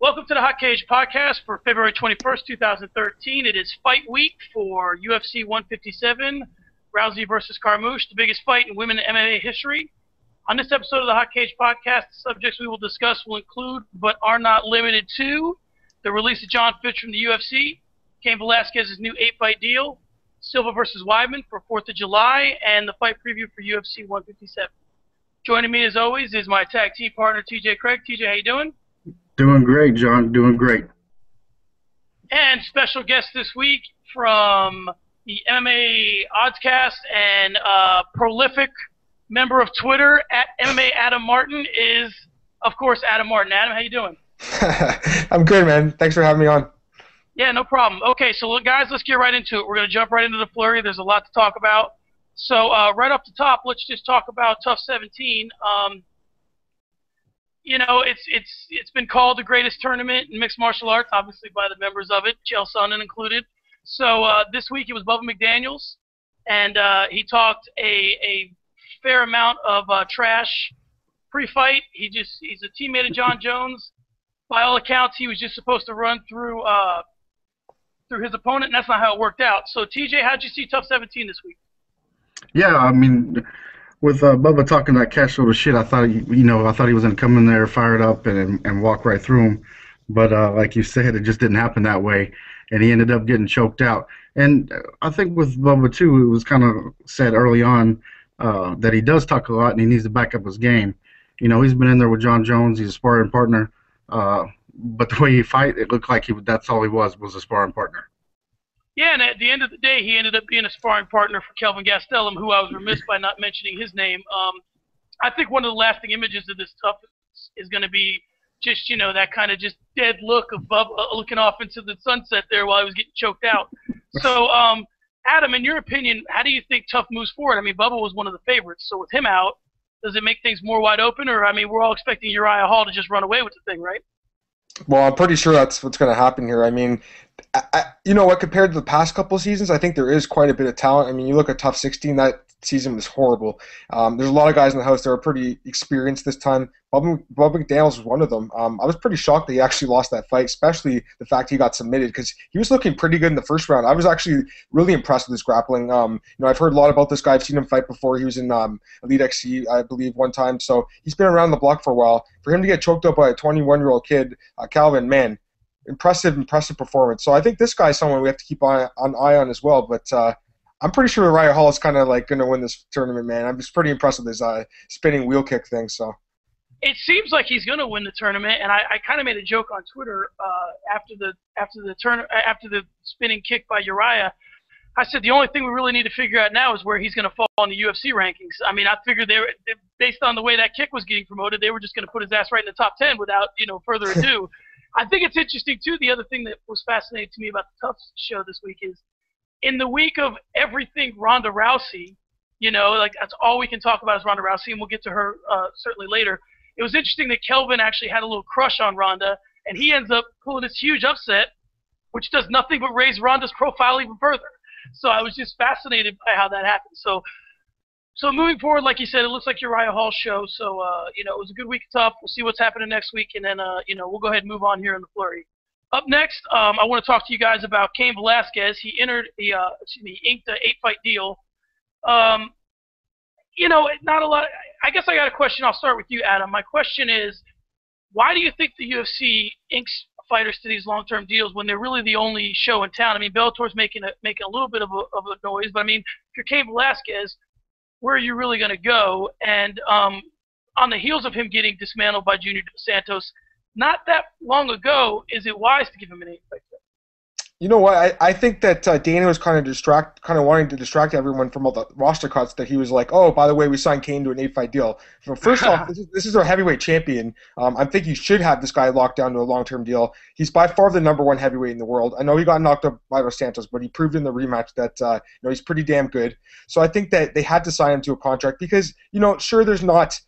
Welcome to the Hot Cage Podcast for February 21st, 2013. It is fight week for UFC 157, Rousey versus Carmouche, the biggest fight in women MMA history. On this episode of the Hot Cage Podcast, the subjects we will discuss will include, but are not limited to, the release of Jon Fitch from the UFC, Cain Velasquez's new 8-fight deal, Silva versus Weidman for 4th of July, and the fight preview for UFC 157. Joining me, as always, is my tag team partner, TJ Craig. TJ, how you doing? Doing great, John. Doing great. And special guest this week from the MMAOddscast and prolific member of Twitter at MMA Adam Martin is, of course, Adam Martin. Adam, how you doing? I'm good, man. Thanks for having me on. Yeah, no problem. Okay, so guys, let's get right into it. We're going to jump right into the flurry. There's a lot to talk about. So right off the top, let's just talk about Tough 17. You know, it's been called the greatest tournament in mixed martial arts, obviously by the members of it, Chael Sonnen included. So this week it was Bubba McDaniels, and he talked a fair amount of trash pre-fight. He's a teammate of John Jones. By all accounts, he was just supposed to run through his opponent, and that's not how it worked out. So TJ, how'd you see Tough 17 this week? Yeah, I mean, with Bubba talking that cash load of shit, I thought he was gonna come in there, fire it up, and walk right through him. But like you said, it just didn't happen that way, and he ended up getting choked out. And I think with Bubba too, it was kind of said early on that he does talk a lot and he needs to back up his game. You know, he's been in there with John Jones. He's a sparring partner. But the way he fight, it looked like that's all he was a sparring partner. Yeah, and at the end of the day, he ended up being a sparring partner for Kelvin Gastelum, who I was remiss by not mentioning his name. I think one of the lasting images of this Tough is going to be just, you know, that kind of just dead look of Bubba looking off into the sunset there while he was getting choked out. So, Adam, in your opinion, how do you think Tough moves forward? I mean, Bubba was one of the favorites, so with him out, does it make things more wide open? Or, I mean, we're all expecting Uriah Hall to just run away with the thing, right? Well, I'm pretty sure that's what's going to happen here. I mean, you know what, compared to the past couple of seasons, I think there is quite a bit of talent. I mean, you look at Tough 16, that season was horrible. There's a lot of guys in the house that are pretty experienced this time. Bubba McDaniels was one of them. I was pretty shocked that he actually lost that fight, especially the fact he got submitted, because he was looking pretty good in the first round. I was actually really impressed with his grappling. You know, I've heard a lot about this guy. I've seen him fight before. He was in Elite XC, I believe, one time. So he's been around the block for a while. For him to get choked up by a 21-year-old kid, Calvin, man, impressive performance. So I think this guy's someone we have to keep an eye on as well. But I'm pretty sure Uriah Hall is kind of like going to win this tournament, man. I'm just pretty impressed with his spinning wheel kick thing. So it seems like he's going to win the tournament, and I kind of made a joke on Twitter after the spinning kick by Uriah. I said the only thing we really need to figure out now is where he's going to fall on the UFC rankings. I mean, I figured based on the way that kick was getting promoted, they were just going to put his ass right in the top 10 without further ado. I think it's interesting too. The other thing that was fascinating to me about the Tough show this week is, in the week of everything Ronda Rousey, like that's all we can talk about is Ronda Rousey, and we'll get to her certainly later. It was interesting that Kelvin actually had a little crush on Ronda, and he ends up pulling this huge upset, which does nothing but raise Ronda's profile even further. So I was just fascinated by how that happened. So moving forward, like you said, it looks like Uriah Hall's show. So, it was a good week of Tough. We'll see what's happening next week, and then, we'll go ahead and move on here in the flurry. Up next, I want to talk to you guys about Cain Velasquez. He inked an 8-fight deal. Not a lot. I guess I got a question. I'll start with you, Adam. My question is, why do you think the UFC inks fighters to these long-term deals when they're really the only show in town? I mean, Bellator's making a little bit of a noise, but I mean, if you're Cain Velasquez, where are you really going to go? And on the heels of him getting dismantled by Junior Dos Santos, not that long ago, is it wise to give him an 8-fight deal? You know what? I think that Dana was kind of wanting to distract everyone from all the roster cuts. That he was like, oh, by the way, we signed Cain to an 8-fight deal. So first off, this is our heavyweight champion. I think you should have this guy locked down to a long-term deal. He's by far the #1 heavyweight in the world. I know he got knocked up by Dos Santos, but he proved in the rematch that he's pretty damn good. So I think that they had to sign him to a contract because sure, there's not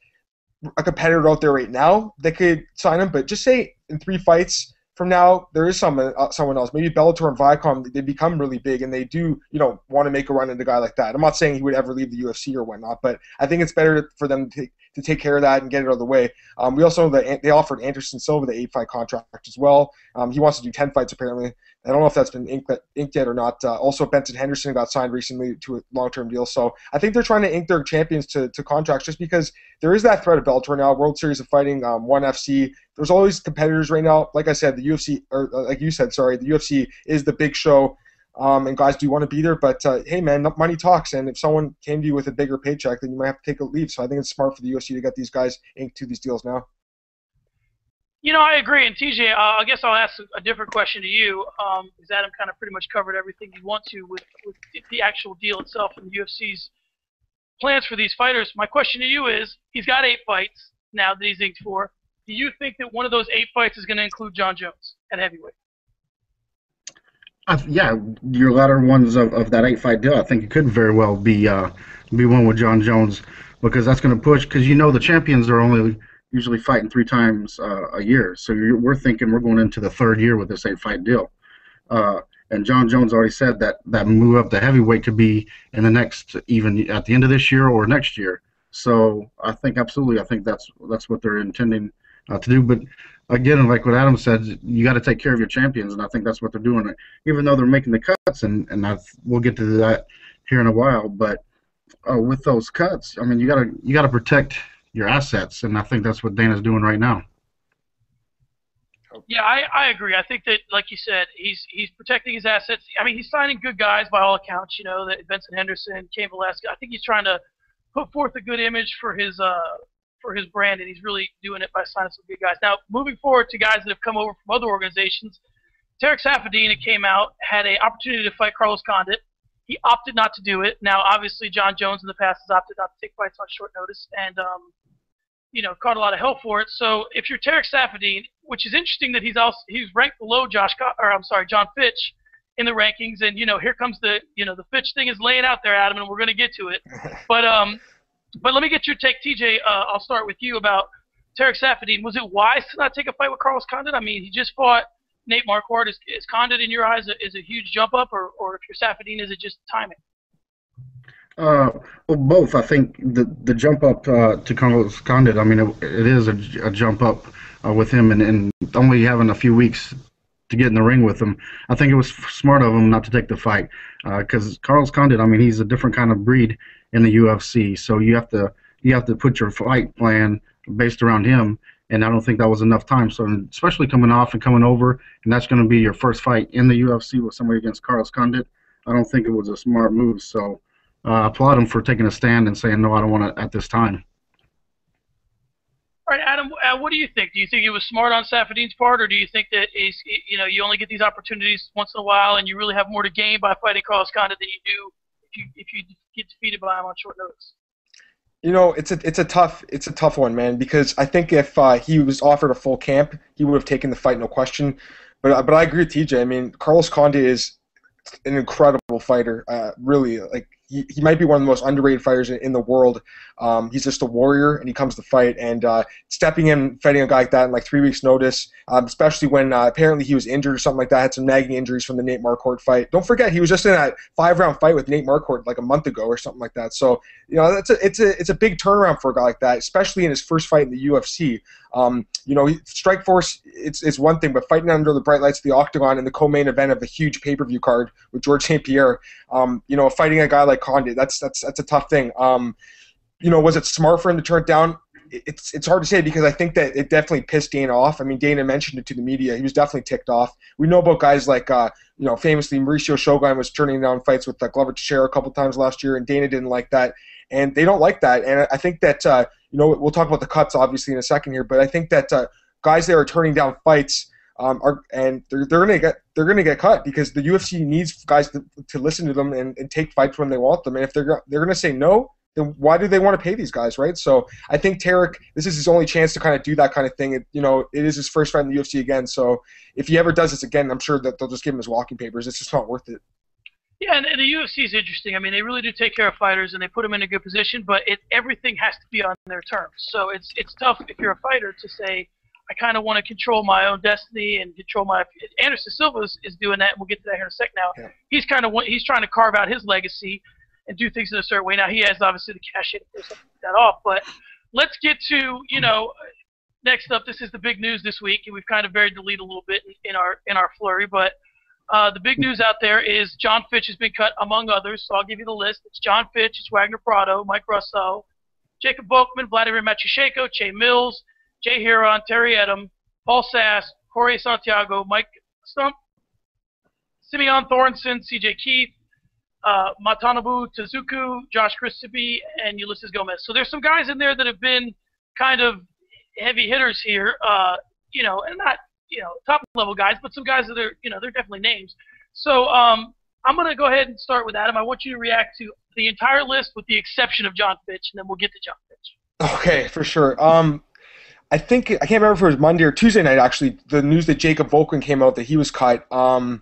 a competitor out there right now that could sign him, but just say in 3 fights. from now, there is someone else. Maybe Bellator and Viacom, they become really big, and they do, want to make a run at a guy like that. I'm not saying he would ever leave the UFC or whatnot, but I think it's better for them to take care of that and get it out of the way. We also know that they offered Anderson Silva the 8-fight contract as well. He wants to do 10 fights apparently. I don't know if that's been inked yet or not. Also, Benson Henderson got signed recently to a long-term deal. So I think they're trying to ink their champions to contracts just because there is that threat of Bellator now, World Series of Fighting, ONE FC. There's always competitors right now. Like I said, the UFC, or like you said, sorry, the UFC is the big show, and guys do want to be there. But, hey, man, money talks, and if someone came to you with a bigger paycheck, then you might have to take a leave. So I think it's smart for the UFC to get these guys inked to these deals now. I agree. And TJ, I guess I'll ask a different question to you, because Adam kind of pretty much covered everything you want to with the actual deal itself and the UFC's plans for these fighters. My question to you is, he's got 8 fights now that he's inked for. Do you think that one of those 8 fights is going to include Jon Jones at heavyweight? Yeah, your latter ones of that 8-fight deal, I think it could very well be one with Jon Jones, because that's going to push, because the champions are only usually fighting 3 times a year. So we're thinking we're going into the 3rd year with this 8-fight deal. And Jon Jones already said that move up to heavyweight could be in the next, even at the end of this year or next year. So I think that's what they're intending to do. But again, like what Adam said, you got to take care of your champions, and I think that's what they're doing. Even though they're making the cuts, and we'll get to that here in a while. But with those cuts, I mean, you got to protect your assets, and I think that's what Dana's doing right now. Yeah, I agree. I think that, like you said, he's protecting his assets. I mean, he's signing good guys by all accounts. That Benson Henderson, Cain Velasquez. I think he's trying to put forth a good image for his brand, and he's really doing it by signing some good guys. Now, moving forward to guys that have come over from other organizations, Tarek Saffiedine came out, had an opportunity to fight Carlos Condit. He opted not to do it. Now, obviously, Jon Jones in the past has opted not to take fights on short notice, and caught a lot of hell for it. So if you're Tarek Saffiedine, which is interesting that he's ranked below Jon Fitch in the rankings, and here comes the Fitch thing is laying out there, Adam, and we're going to get to it. But let me get your take, TJ. I'll start with you about Tarek Saffiedine. Was it wise to not take a fight with Carlos Condit? I mean, he just fought Nate Marquardt. Is Condit in your eyes is a huge jump up, or if you're Saffiedine, is it just timing? Well, both. I think the jump up to Carlos Condit, I mean, it is a jump up with him, and only having a few weeks to get in the ring with him. I think it was smart of him not to take the fight, because Carlos Condit, I mean, he's a different kind of breed in the UFC. So you have to put your fight plan based around him, and I don't think that was enough time. So especially coming off and coming over, and that's going to be your first fight in the UFC with somebody against Carlos Condit, I don't think it was a smart move. So I applaud him for taking a stand and saying, no, I don't want it at this time. All right, Adam, what do you think? Do you think it was smart on Saffiedine's part, or do you think that you only get these opportunities once in a while and you really have more to gain by fighting Carlos Condit than you do if you get defeated by him on short notice? It's a tough one, man, because I think if he was offered a full camp, he would have taken the fight, no question. But I agree with TJ. I mean, Carlos Condit is an incredible fighter. Really, like he might be one of the most underrated fighters in the world. He's just a warrior, and he comes to fight. And stepping in, fighting a guy like that in like 3 weeks' notice, especially when apparently he was injured or something like that, had some nagging injuries from the Nate Marquardt fight. Don't forget, he was just in that 5-round fight with Nate Marquardt like a month ago or something like that. So it's a big turnaround for a guy like that, especially in his first fight in the UFC. Strikeforce, it's one thing, but fighting under the bright lights of the octagon in the co-main event of a huge pay-per-view card with George St. Pierre, fighting a guy like Condit, that's a tough thing. Was it smart for him to turn it down? It's hard to say, because I think that it definitely pissed Dana off. I mean, Dana mentioned it to the media. He was definitely ticked off. We know about guys like, famously Mauricio Shogun was turning down fights with Glover Teixeira a couple times last year, and Dana didn't like that. And they don't like that. And I think that, we'll talk about the cuts obviously in a second here, but I think that guys that are turning down fights they're gonna get cut, because the UFC needs guys to listen to them and take fights when they want them. And if they're gonna say no, then why do they want to pay these guys, right? So I think Tarek, this is his only chance to kind of do that kind of thing. It is his first fight in the UFC again. So if he ever does this again, I'm sure that they'll just give him his walking papers. It's just not worth it. Yeah, and the UFC is interesting. I mean, they really do take care of fighters, and they put them in a good position, but everything has to be on their terms. So it's tough if you're a fighter to say, I kind of want to control my own destiny and control my. Anderson Silva is doing that, and we'll get to that here in a sec. Now he's trying to carve out his legacy and do things in a certain way. Now he has obviously the cash in to pull something like that off, but let's get to next up. This is the big news this week, and we've kind of buried the lead a little bit in our flurry, but the big news out there is Jon Fitch has been cut among others. So I'll give you the list. It's Jon Fitch, it's Wagner Prado, Mike Russo, Jacob Volkman, Vladimir Matyushenko, Che Mills, Jay Huron, Terry Edom, Paul Sass, Jorge Santiago, Mike Stump, Simeon Thornton, CJ Keith, Matanabu Tezuku, Josh Christophe, and Ulysses Gomez. So there's some guys in there that have been kind of heavy hitters here, and not top level guys, but some guys that are they're definitely names. So I'm going to go ahead and start with Adam. I want you to react to the entire list with the exception of Jon Fitch, and then we'll get to Jon Fitch. Okay, for sure. I can't remember if it was Monday or Tuesday night, actually, the news that Jacob Volkman came out that he was cut. I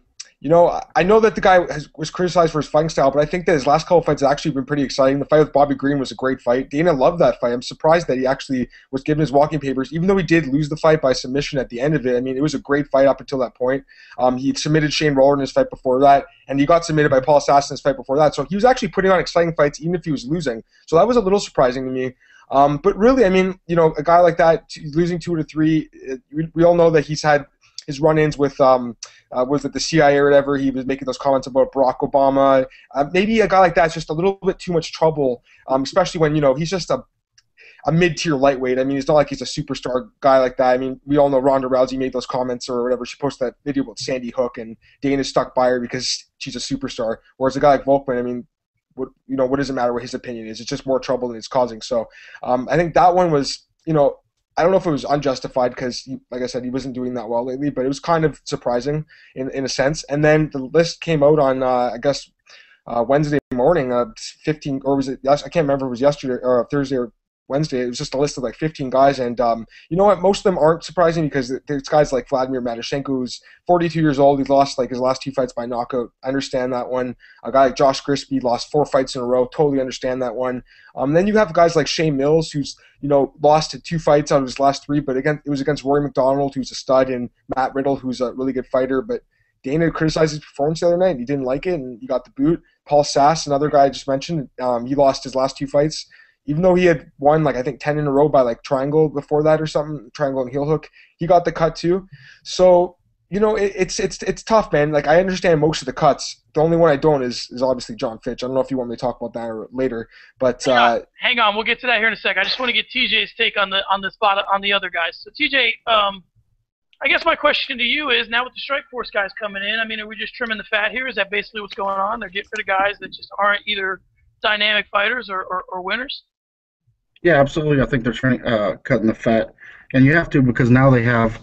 know that the guy was criticized for his fighting style, but I think that his last couple of fights have actually been pretty exciting. The fight with Bobby Green was a great fight. Dana loved that fight. I'm surprised that he actually was given his walking papers, even though he did lose the fight by submission at the end of it. I mean, it was a great fight up until that point. He submitted Shane Roller in his fight before that, and he got submitted by Paul Sass in his fight before that. So he was actually putting on exciting fights, even if he was losing. So that was a little surprising to me. But really, I mean, a guy like that, losing 2 to 3, we all know that he's had his run-ins with was it the CIA or whatever. He was making those comments about Barack Obama. Maybe a guy like that's just a little bit too much trouble, especially when he's just a mid-tier lightweight. I mean, it's not like he's a superstar guy like that. I mean, we all know Ronda Rousey made those comments or whatever. She posted that video about Sandy Hook, and Dana stuck by her because she's a superstar. Whereas a guy like Volkman, I mean, what does it matter what his opinion is? It's just more trouble than it's causing. So I think that one was, I don't know if it was unjustified because, like I said, he wasn't doing that well lately, but it was kind of surprising in a sense. And then the list came out on, Wednesday morning, 15, or was it, I can't remember if it was yesterday or Thursday or Wednesday. It was just a list of like 15 guys, and you know what? Most of them aren't surprising because there's guys like Vladimir Matyushenko, who's 42 years old. He's lost like his last 2 fights by knockout. I understand that one. A guy like Josh Crispy lost 4 fights in a row. Totally understand that one. Then you have guys like Shane Mills, who's lost to 2 fights out of his last 3, but again, it was against Rory McDonald, who's a stud, and Matt Riddle, who's a really good fighter. But Dana criticized his performance the other night, and he didn't like it, and he got the boot. Paul Sass, another guy I just mentioned, he lost his last 2 fights. Even though he had won, like, I think 10 in a row by, like, triangle before that or something, triangle and heel hook, he got the cut too. So, it's tough, man. Like, I understand most of the cuts. The only one I don't is obviously Jon Fitch. I don't know if you want me to talk about that or later, but hang on, we'll get to that here in a sec. I just want to get TJ's take on the spot on the other guys. So TJ, I guess my question to you is, now with the Strikeforce guys coming in, I mean, are we just trimming the fat here? Is that basically what's going on? They're getting rid of guys that just aren't either dynamic fighters or winners? Yeah, absolutely. I think they're cutting the fat, and you have to, because now they have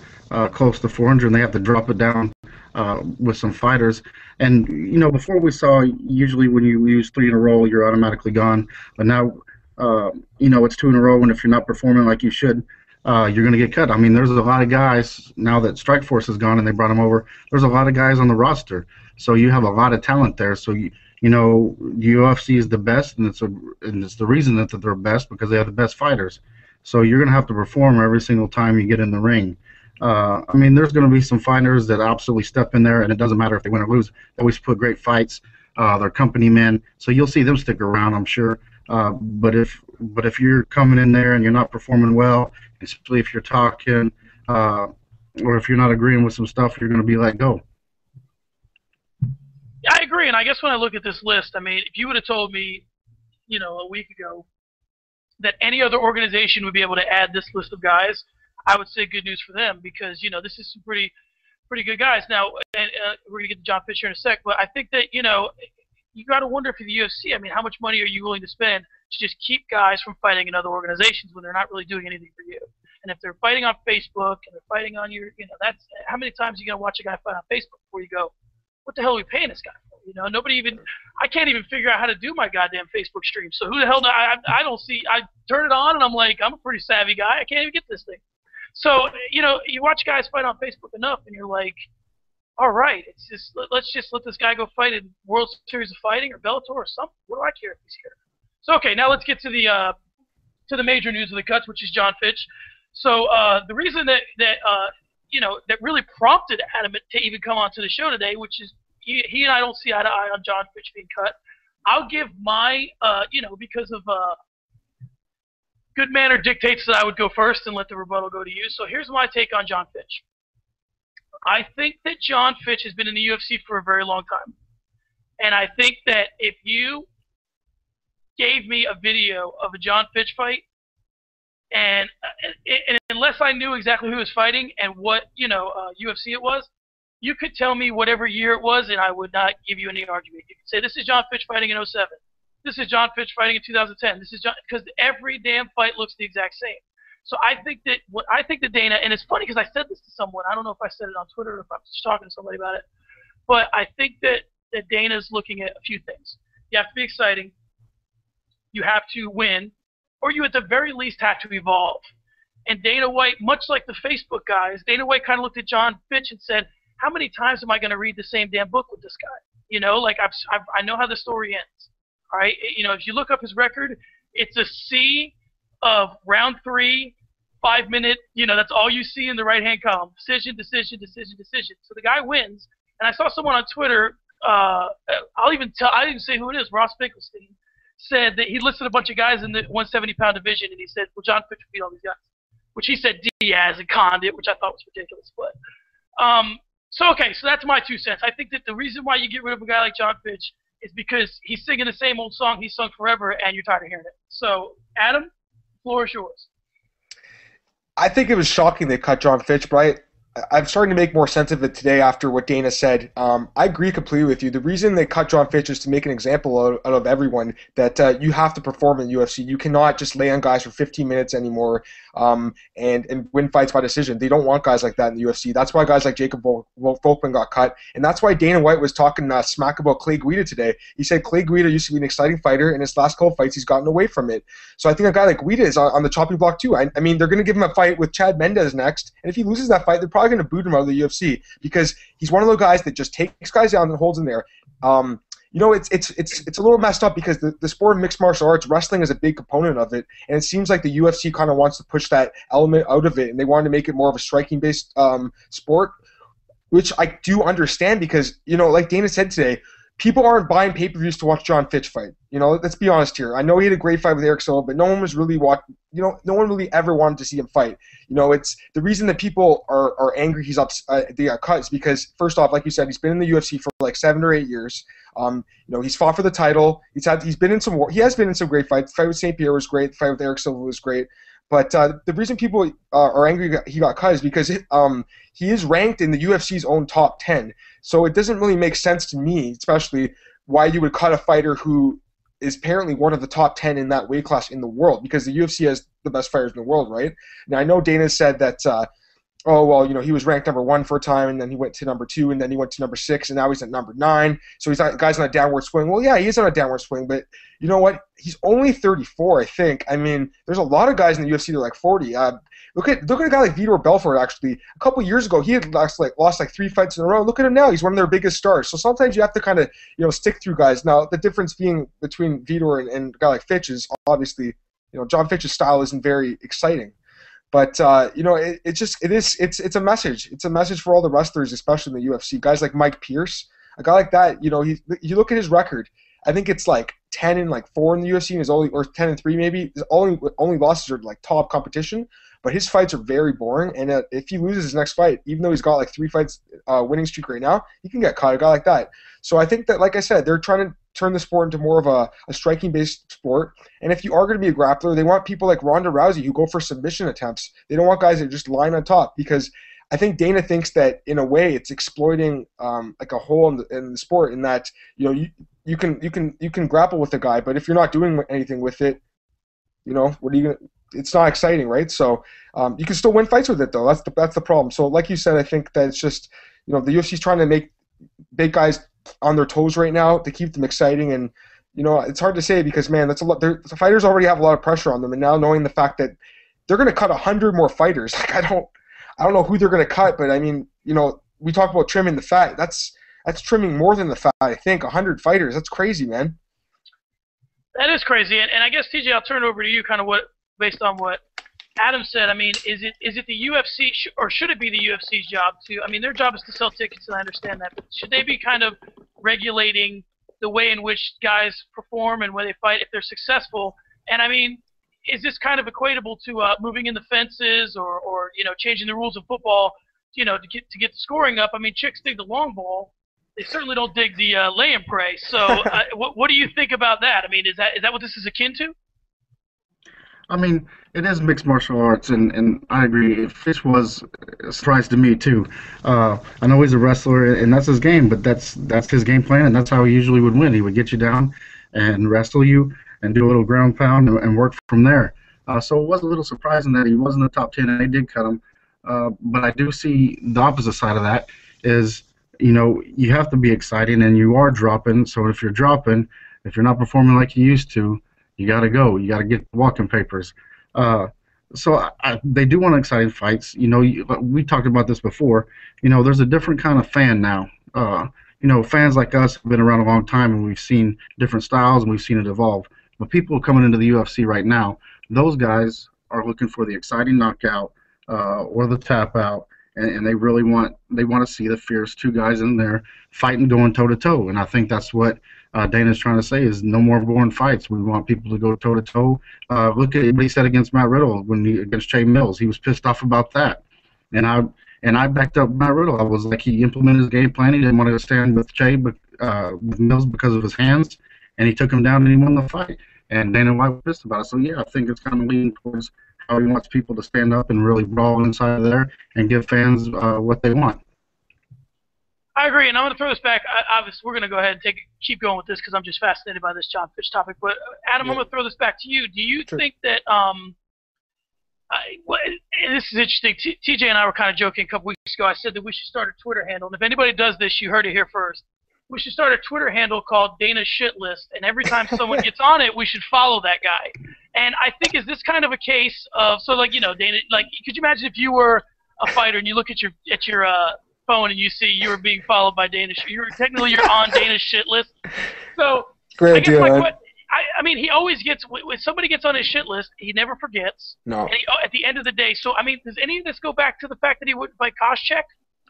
close to 400, and they have to drop it down with some fighters. And before we saw, usually when you use 3 in a row, you're automatically gone. But now, it's 2 in a row, and if you're not performing like you should, you're going to get cut. I mean, there's a lot of guys now that Strikeforce is gone and they brought them over. There's a lot of guys on the roster, so you have a lot of talent there. So UFC is the best, and it's the reason that they're best, because they have the best fighters. So you're going to have to perform every single time you get in the ring. I mean, there's going to be some fighters that absolutely step in there, and it doesn't matter if they win or lose. They always put great fights. They're company men, so you'll see them stick around, I'm sure. But if you're coming in there and you're not performing well, especially if you're talking or if you're not agreeing with some stuff, you're going to be let go. I agree, and I guess when I look at this list, I mean, if you would have told me, a week ago that any other organization would be able to add this list of guys, I would say good news for them, because, this is some pretty good guys. Now, and we're going to get to Jon Fitch here in a sec, but I think that, you got to wonder for the UFC, I mean, how much money are you willing to spend to just keep guys from fighting in other organizations when they're not really doing anything for you? And if they're fighting on Facebook and they're fighting on your, that's how many times are you going to watch a guy fight on Facebook before you go, what the hell are we paying this guy for? I can't even figure out how to do my goddamn Facebook stream. So who the hell I don't see, I turn it on and I'm like, I'm a pretty savvy guy. I can't even get this thing. So, you watch guys fight on Facebook enough and you're like, all right, it's just, let's just let this guy go fight in World Series of Fighting or Bellator or something. What do I care if he's here? So, okay, now let's get to the major news of the cuts, which is Jon Fitch. So the reason that really prompted Adam to even come onto the show today, which is he and I don't see eye to eye on Jon Fitch being cut. I'll give my because of good manner dictates that I would go first and let the rebuttal go to you. So here's my take on Jon Fitch. I think that Jon Fitch has been in the UFC for a very long time. And I think that if you gave me a video of a Jon Fitch fight, and unless I knew exactly who was fighting and what UFC it was, you could tell me whatever year it was, and I would not give you any argument. You could say this is Jon Fitch fighting in 2007. This is Jon Fitch fighting in 2010. This is because every damn fight looks the exact same. So I think that Dana, and it's funny because I said this to someone. I don't know if I said it on Twitter or if I was just talking to somebody about it, but I think that Dana's looking at a few things. You have to be exciting. You have to win, or you at the very least have to evolve. And Dana White, much like the Facebook guys, Dana White kind of looked at Jon Fitch and said, "How many times am I going to read the same damn book with this guy? I know how the story ends. All right, if you look up his record, it's a C of round 3, 5 minute. That's all you see in the right-hand column: decision, decision, decision, decision. So the guy wins. And I saw someone on Twitter. I didn't say who it is. Ross Finkelstein said that he listed a bunch of guys in the 170-pound division, and he said, "Well, Jon Fitch beat all these guys," which he said Diaz and Condit, which I thought was ridiculous. But so that's my 2 cents. I think that the reason why you get rid of a guy like Jon Fitch is because he's singing the same old song he's sung forever, and you're tired of hearing it. So, Adam, the floor is yours. I think it was shocking they cut Jon Fitch, but I'm starting to make more sense of it today after what Dana said. I agree completely with you. The reason they cut Jon Fitch is to make an example out of everyone that you have to perform in the UFC. You cannot just lay on guys for 15 minutes anymore and win fights by decision. They don't want guys like that in the UFC. That's why guys like Jacob Volkman got cut, and that's why Dana White was talking smack about Clay Guida today. He said Clay Guida used to be an exciting fighter, and his last couple fights he's gotten away from it. So I think a guy like Guida is on the chopping block too. I mean, they're going to give him a fight with Chad Mendez next, and if he loses that fight, they're probably going to boot him out of the UFC because he's one of those guys that just takes guys down and holds them there. It's a little messed up because the sport of mixed martial arts, wrestling is a big component of it, and it seems like the UFC kind of wants to push that element out of it, and they want to make it more of a striking-based sport, which I do understand because, like Dana said today, people aren't buying pay-per-views to watch Jon Fitch fight. Let's be honest here. I know he had a great fight with Eric Silva, but no one was really no one really ever wanted to see him fight. It's the reason that people are angry they got cut is because, first off, like you said, he's been in the UFC for like 7 or 8 years. He's fought for the title. He has been in some great fights. The fight with St. Pierre was great. The fight with Eric Silva was great. But the reason people are angry he got cut is because he is ranked in the UFC's own top 10. So it doesn't really make sense to me, especially why you would cut a fighter who is apparently one of the top 10 in that weight class in the world, because the UFC has the best fighters in the world, right? Now, I know Dana said that, he was ranked number 1 for a time, and then he went to number 2, and then he went to number 6, and now he's at number 9. So guy's on a downward swing. Well, yeah, he is on a downward swing, but you know what? He's only 34, I think. I mean, there's a lot of guys in the UFC that are like 40. Look at a guy like Vitor Belfort, actually. A couple years ago, he had lost 3 fights in a row. Look at him now. He's one of their biggest stars. So sometimes you have to kind of, stick through guys. Now, the difference being between Vitor and a guy like Fitch is obviously, Jon Fitch's style isn't very exciting. But it's a message. It's a message for all the wrestlers, especially in the UFC. Guys like Mike Pierce, a guy like that. You look at his record. I think it's like 10 and 4 in the UFC, and or 10 and 3 maybe. His only losses are like top competition, but his fights are very boring. And if he loses his next fight, even though he's got like 3 fights winning streak right now, he can get caught. A guy like that. So I think that, like I said, they're trying to turn the sport into more of a striking-based sport. And if you are going to be a grappler, they want people like Ronda Rousey who go for submission attempts. They don't want guys that just line on top, because I think Dana thinks that in a way it's exploiting like a hole in the sport, in that you can grapple with a guy, but if you're not doing anything with it, what are you gonna? It's not exciting, right? So you can still win fights with it, though. That's the problem. So like you said, I think that it's just the UFC's trying to make big guys on their toes right now to keep them exciting, and it's hard to say because, man, that's a lot. The fighters already have a lot of pressure on them, and now knowing the fact that they're going to cut 100 more fighters, like I don't know who they're going to cut, but I mean, we talk about trimming the fat. That's trimming more than the fat. I think 100 fighters. That's crazy, man. That is crazy, and I guess TJ, I'll turn it over to you, kind of based on what Adam said, I mean, is it the UFC or should it be the UFC's job to? I mean, their job is to sell tickets, and I understand that. But should they be kind of regulating the way in which guys perform and where they fight if they're successful? And I mean, is this kind of equatable to moving in the fences or changing the rules of football, to get the scoring up? I mean, chicks dig the long ball. They certainly don't dig the lay and pray. So, what do you think about that? I mean, is that what this is akin to? I mean, it is mixed martial arts, and I agree. Fitch was a surprise to me too. I know he's a wrestler, and that's his game, but that's his game plan, and that's how he usually would win. He would get you down and wrestle you and do a little ground pound and work from there. So it was a little surprising that he was in the top 10, and they did cut him. But I do see the opposite side of that is, you have to be exciting, and you are dropping. So if you're dropping, if you're not performing like you used to, you got to go. You got to get walking papers. So they do want exciting fights. We talked about this before. There's a different kind of fan now. Fans like us have been around a long time, and we've seen different styles, and we've seen it evolve. But people coming into the UFC right now, those guys are looking for the exciting knockout or the tap out, and they really want to see the fierce two guys in there fighting, going toe to toe. And I think that's what Dana's trying to say is no more boring fights. We want people to go toe to toe. Look at what he said against Matt Riddle against Che Mills. He was pissed off about that, and I backed up Matt Riddle. I was like, he implemented his game plan. He didn't want to stand with Che, but with Mills because of his hands, and he took him down and he won the fight. And Dana White was pissed about it. So yeah, I think it's kind of leaning towards how he wants people to stand up and really brawl inside of there and give fans what they want. I agree, and I'm going to throw this back. Obviously, we're going to go ahead and keep going with this because I'm just fascinated by this Jon Fitch topic. But Adam, I'm going to throw this back to you. Do you think that this is interesting. TJ and I were kind of joking a couple weeks ago. I said that we should start a Twitter handle, and if anybody does this, you heard it here first. We should start a Twitter handle called Dana's Shit List, and every time someone gets on it, we should follow that guy. And I think, is this kind of a case of, so like, Dana, like, could you imagine if you were a fighter and you look at your phone and you see you were being followed by Dana's, you're on Dana's Shit List. So great idea. I mean, he always gets, when somebody gets on his shit list, he never forgets. No. And at the end of the day, so, I mean, does any of this go back to the fact that he wouldn't fight Koscheck?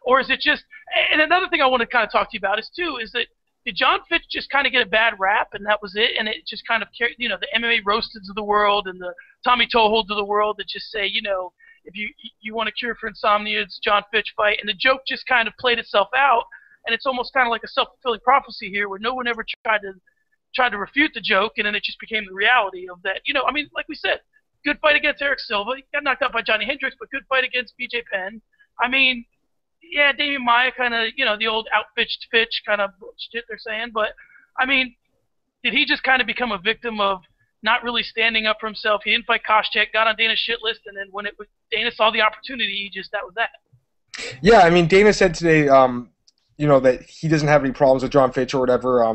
Or is it just, and another thing I want to kind of talk to you about is that did Jon Fitch just kind of get a bad rap and that was it? And it just kind of carried, the MMA Roasteds of the world and the Tommy Toholds of the world that just say, if you want a cure for insomnia, it's Jon Fitch fight. And the joke just kind of played itself out. And it's almost kind of like a self-fulfilling prophecy here where no one ever tried to refute the joke, and then it just became the reality of that. I mean, like we said, good fight against Eric Silva. He got knocked out by Johnny Hendricks, but good fight against BJ Penn. I mean, yeah, Damian Maia kind of, the old out-Fitched Fitch kind of shit they're saying. But, I mean, did he just kind of become a victim of not really standing up for himself? He didn't fight Koscheck, got on Dana's shit list, and then when Dana saw the opportunity, that was that. Yeah, I mean, Dana said today, that he doesn't have any problems with Jon Fitch or whatever.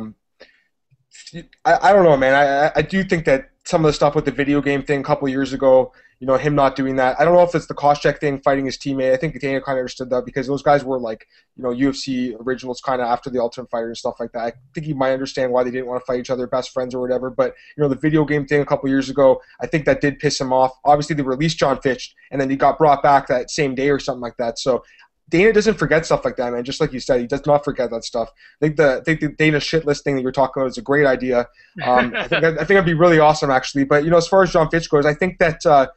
I don't know, man. I do think that some of the stuff with the video game thing a couple of years ago, him not doing that. I don't know if it's the Koscheck thing, fighting his teammate. I think Dana kind of understood that because those guys were like, UFC originals kind of after the Ultimate Fighter and stuff like that. I think he might understand why they didn't want to fight each other, best friends or whatever. But, the video game thing a couple of years ago, I think that did piss him off. Obviously, they released Jon Fitch, and then he got brought back that same day or something like that. So Dana doesn't forget stuff like that, man. Just like you said, he does not forget that stuff. I think the Dana shit list thing that you're talking about is a great idea. I think it'd be really awesome, actually. But as far as Jon Fitch goes, I think that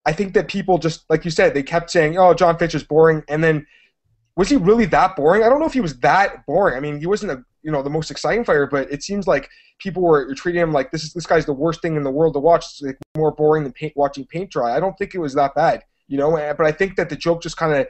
I think that people just, like you said, they kept saying, "Oh, Jon Fitch is boring," and then was he really that boring? I don't know if he was that boring. I mean, he wasn't the most exciting fighter, but it seems like people were treating him like this guy's the worst thing in the world to watch. It's like more boring than watching paint dry. I don't think it was that bad. But I think that the joke just kind of,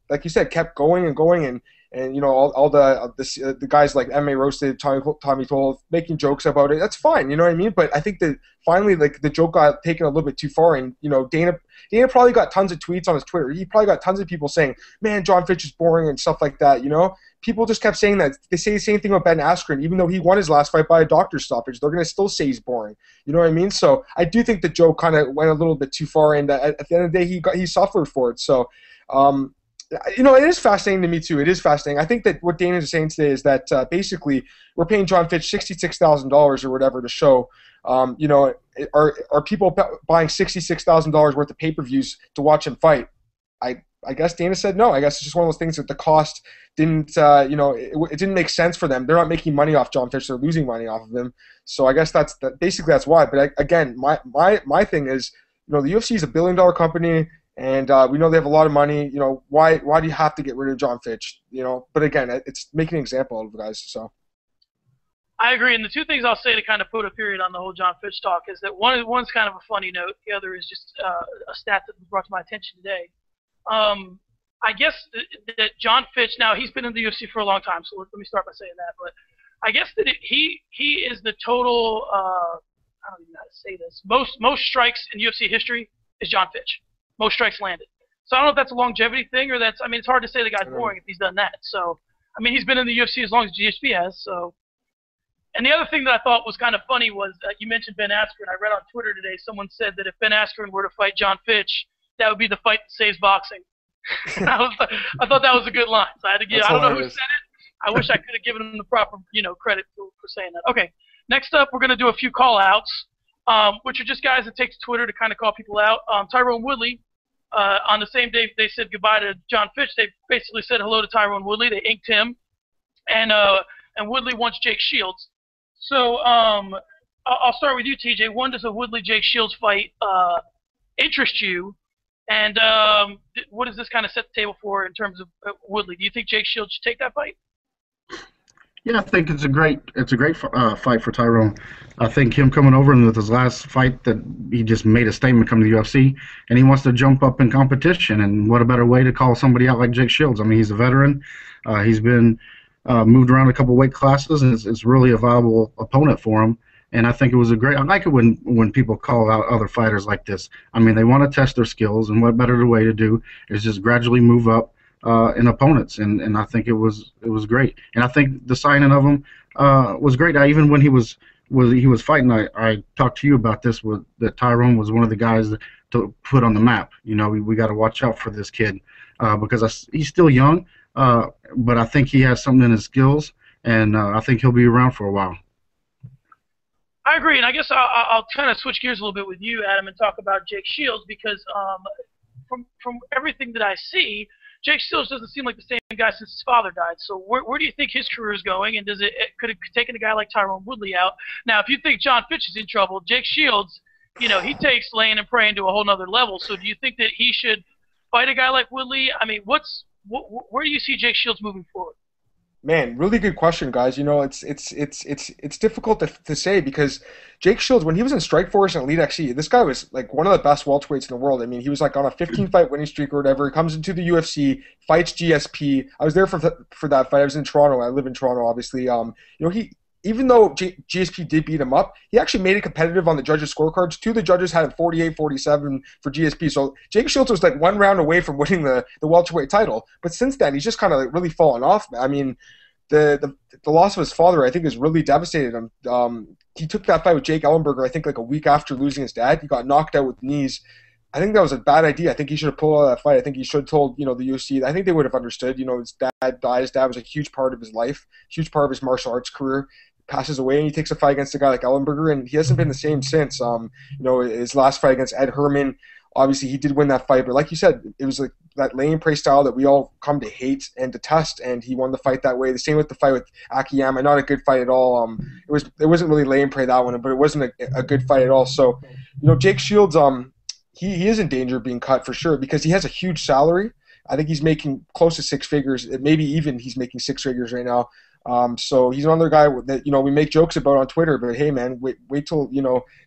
like you said, kept going and going, and all the guys like MMA Roasted, Tommy Toll making jokes about it. That's fine, you know what I mean? But I think that finally, like, the joke got taken a little bit too far, and Dana probably got tons of tweets on his Twitter. He probably got tons of people saying, "Man, Jon Fitch is boring" and stuff like that. People just kept saying that. They say the same thing about Ben Askren, even though he won his last fight by a doctor's stoppage. They're going to still say he's boring. You know what I mean? So I do think the joke kind of went a little bit too far, and at the end of the day, he suffered for it. So, it is fascinating to me too. It is fascinating. I think that what Dana is saying today is that basically we're paying Jon Fitch $66,000 or whatever to show. are people buying $66,000 worth of pay-per-views to watch him fight? I guess Dana said no. I guess it's just one of those things that the cost didn't, it didn't make sense for them. They're not making money off Jon Fitch. They're losing money off of him. So I guess basically that's why. But again, my thing is, the UFC is $1 billion company, and we know they have a lot of money. Why do you have to get rid of Jon Fitch? But again, it's making an example of the guys. So. I agree, and the two things I'll say to kind of put a period on the whole Jon Fitch talk is that one's kind of a funny note. The other is just a stat that was brought to my attention today. I guess that Jon Fitch, now he's been in the UFC for a long time, so let me start by saying that. But I guess that he is the total, I don't even know how to say this, most strikes in UFC history is Jon Fitch. Most strikes landed. So I don't know if that's a longevity thing or it's hard to say the guy's boring if he's done that. So, he's been in the UFC as long as GSP has, so. And the other thing that I thought was kind of funny was you mentioned Ben Askren. I read on Twitter today someone said that if Ben Askren were to fight Jon Fitch, that would be the fight that saves boxing. I thought that was a good line. So I had to give. I don't know who said it. I wish I could have given him the proper credit for saying that. Okay, next up we're going to do a few call-outs, which are just guys that take to Twitter to kind of call people out. Tyrone Woodley, on the same day they said goodbye to Jon Fitch, they basically said hello to Tyrone Woodley. They inked him, and Woodley wants Jake Shields. So I'll start with you, TJ. One, does a Woodley-Jake Shields fight interest you? And what does this kind of set the table for in terms of Woodley? Do you think Jake Shields should take that fight? Yeah, I think it's a great fight for Tyrone. I think him coming over and with his last fight that he just made a statement coming to the UFC, and he wants to jump up in competition. And what a better way to call somebody out like Jake Shields? He's a veteran. He's been moved around a couple weight classes, and it's really a viable opponent for him. And I think it was I like it when people call out other fighters like this. They want to test their skills, and what better way to do is just gradually move up in opponents. And I think it was great. And I think the signing of him was great. Even when he was fighting, I talked to you about this, that Tyrone was one of the guys to put on the map. We got to watch out for this kid because he's still young. But I think he has something in his skills, and I think he'll be around for a while. I agree, and I guess I'll kind of switch gears a little bit with you, Adam, and talk about Jake Shields because from everything that I see, Jake Shields doesn't seem like the same guy since his father died. So where do you think his career is going, and could it taken a guy like Tyrone Woodley out? Now, if you think Jon Fitch is in trouble, Jake Shields, he takes laying and praying to a whole nother level. So do you think that he should fight a guy like Woodley? Where do you see Jake Shields moving forward? Man, really good question, guys. It's difficult to say because Jake Shields, when he was in Strikeforce and Elite XC, this guy was like one of the best welterweights in the world. He was like on a 15-fight winning streak or whatever. He comes into the UFC, fights GSP. I was there for that fight. I was in Toronto. I live in Toronto, obviously. Even though GSP did beat him up, he actually made it competitive on the judges' scorecards. Two of the judges had it 48-47 for GSP. So Jake Shields was like one round away from winning the welterweight title. But since then, he's just kind of really fallen off. The loss of his father, I think, has really devastated him. He took that fight with Jake Ellenberger, I think, like a week after losing his dad. He got knocked out with knees. I think that was a bad idea. I think he should have pulled out of that fight. I think he should have told, the UFC. I think they would have understood. His dad died. His dad was a huge part of his life, huge part of his martial arts career. Passes away, and he takes a fight against a guy like Ellenberger, and he hasn't been the same since. His last fight against Ed Herman, obviously he did win that fight, but like you said, it was like that lay and pray style that we all come to hate and detest, and he won the fight that way. The same with the fight with Akiyama, not a good fight at all. It wasn't really lay and pray that one, but it wasn't a good fight at all. So, Jake Shields, he is in danger of being cut for sure because he has a huge salary. I think he's making close to six figures, maybe even he's making six figures right now. So he's another guy that we make jokes about on Twitter, but hey man, wait till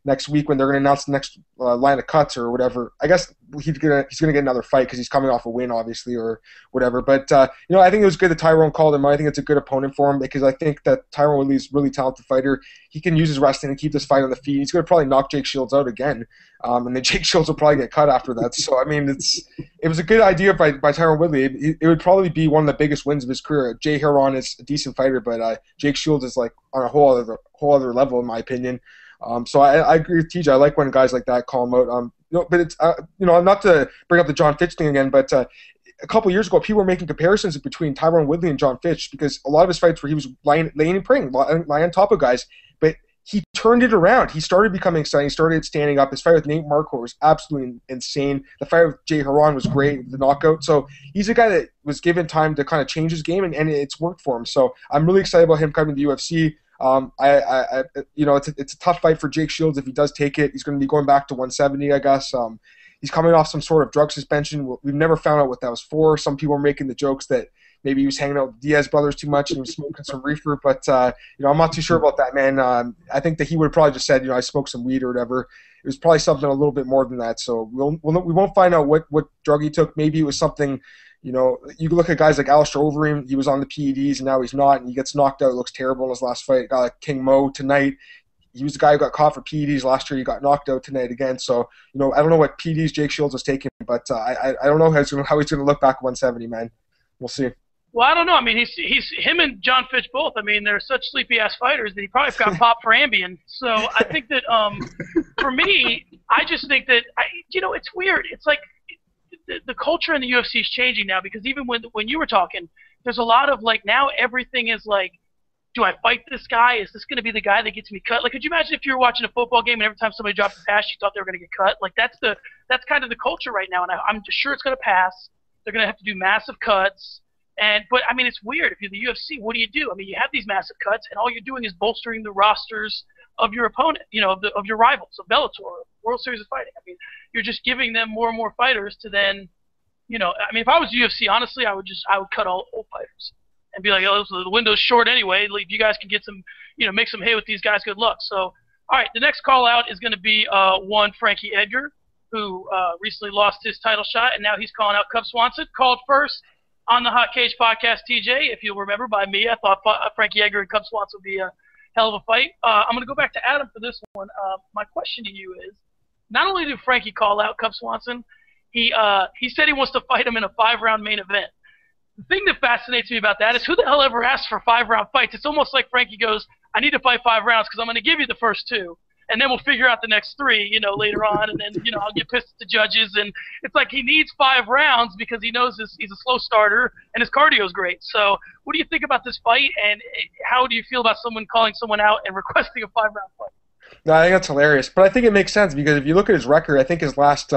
next week when they're going to announce the next line of cuts or whatever. I guess he's gonna get another fight because he's coming off a win, obviously, or whatever. But I think it was good that Tyrone called him. I think it's a good opponent for him because I think that Tyrone Woodley is a really talented fighter. He can use his wrestling and keep this fight on the feet. He's going to probably knock Jake Shields out again, and then Jake Shields will probably get cut after that. So it was a good idea by Tyrone Woodley. It would probably be one of the biggest wins of his career. Jay Heron is a decent fighter, but Jake Shields is like on a whole other level in my opinion. So I agree with TJ. I like when guys like that call him out. But it's not to bring up the Jon Fitch thing again, but a couple years ago, people were making comparisons between Tyrone Woodley and Jon Fitch because a lot of his fights where he was laying and praying, lying on top of guys, but he turned it around. He started becoming exciting. He started standing up. His fight with Nate Marquardt was absolutely insane. The fight with Jay Haran was great, the knockout. So he's a guy that was given time to kind of change his game, and it's worked for him. So I'm really excited about him coming to the UFC. It's a tough fight for Jake Shields if he does take it. He's going to be going back to 170, I guess. He's coming off some sort of drug suspension. We've never found out what that was for. Some people are making the jokes that maybe he was hanging out with Diaz brothers too much and he was smoking some reefer, but I'm not too sure about that, man. I think that he would have probably just said, I smoked some weed or whatever. It was probably something a little bit more than that. So we won't find out what drug he took. Maybe it was something. You look at guys like Alistair Overeem. He was on the PEDs and now he's not, and he gets knocked out. It looks terrible in his last fight. A guy like King Mo tonight. He was the guy who got caught for PEDs last year. He got knocked out tonight again. So, I don't know what PEDs Jake Shields was taking, but I don't know how he's going to look back at 170, man. We'll see. Well, I don't know. I mean, he's him and Jon Fitch both. I mean, they're such sleepy-ass fighters that he probably got popped for Ambien. So I think that for me, I just think that, it's weird. It's like the culture in the UFC is changing now because even when you were talking, there's a lot of, now everything is like, do I fight this guy? Is this going to be the guy that gets me cut? Like, could you imagine if you were watching a football game and every time somebody dropped a pass, you thought they were going to get cut? Like, that's kind of the culture right now, and I'm sure it's going to pass. They're going to have to do massive cuts. But I mean, it's weird. If you're the UFC, what do? I mean, you have these massive cuts, and all you're doing is bolstering the rosters of your opponent, of your rivals, of Bellator, World Series of Fighting. I mean, you're just giving them more and more fighters to then, I mean, if I was UFC, honestly, I would cut all old fighters and be like, oh, the window's short anyway. If you guys can get some, make some hay with these guys, good luck. So, all right, the next call out is going to be one Frankie Edgar, who recently lost his title shot, and now he's calling out Cub Swanson. Called first on the Hot Cage podcast, TJ, if you'll remember, by me. I thought Frankie Edgar and Cub Swanson would be a hell of a fight. I'm going to go back to Adam for this one. My question to you is, not only did Frankie call out Cub Swanson, he said he wants to fight him in a 5-round main event. The thing that fascinates me about that is who the hell ever asked for 5-round fights? It's almost like Frankie goes, I need to fight 5 rounds because I'm going to give you the first 2, and then we'll figure out the next 3, later on, and then, I'll get pissed at the judges. And it's like he needs 5 rounds because he knows he's a slow starter and his cardio is great. So what do you think about this fight, and how do you feel about someone calling someone out and requesting a 5-round fight? No, I think that's hilarious, but I think it makes sense because if you look at his record, I think his last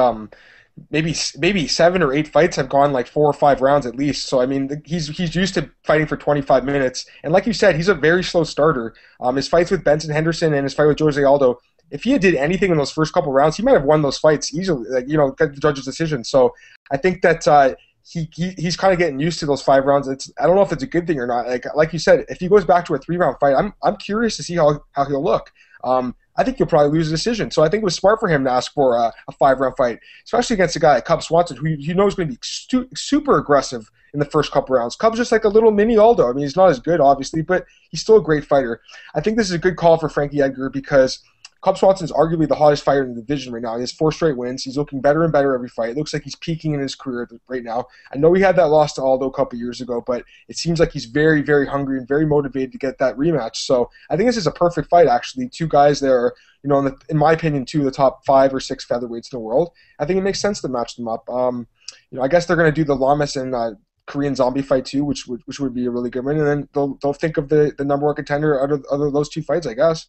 maybe 7 or 8 fights have gone like 4 or 5 rounds at least. So I mean, he's used to fighting for 25 minutes, and like you said, he's a very slow starter. His fights with Benson Henderson and his fight with Jose Aldo, if he had did anything in those first couple rounds, he might have won those fights easily. Get the judge's decision. So I think that he's kind of getting used to those 5 rounds. I don't know if it's a good thing or not. Like you said, if he goes back to a 3-round fight, I'm curious to see how he'll look. I think he'll probably lose a decision. So I think it was smart for him to ask for a 5-round fight, especially against a guy like Cub Swanson, who you know is going to be super aggressive in the first couple rounds. Cub's just like a little mini Aldo. I mean, he's not as good, obviously, but he's still a great fighter. I think this is a good call for Frankie Edgar because Cub Swanson is arguably the hottest fighter in the division right now. He has 4 straight wins. He's looking better and better every fight. It looks like he's peaking in his career right now. I know he had that loss to Aldo a couple years ago, but it seems like he's very, very hungry and very motivated to get that rematch. So I think this is a perfect fight, actually. 2 guys that are, in my opinion, 2 of the top 5 or 6 featherweights in the world. I think it makes sense to match them up. I guess they're going to do the Lamas and Korean Zombie fight too, which would be a really good one. And then they'll think of the number 1 contender out of those 2 fights, I guess.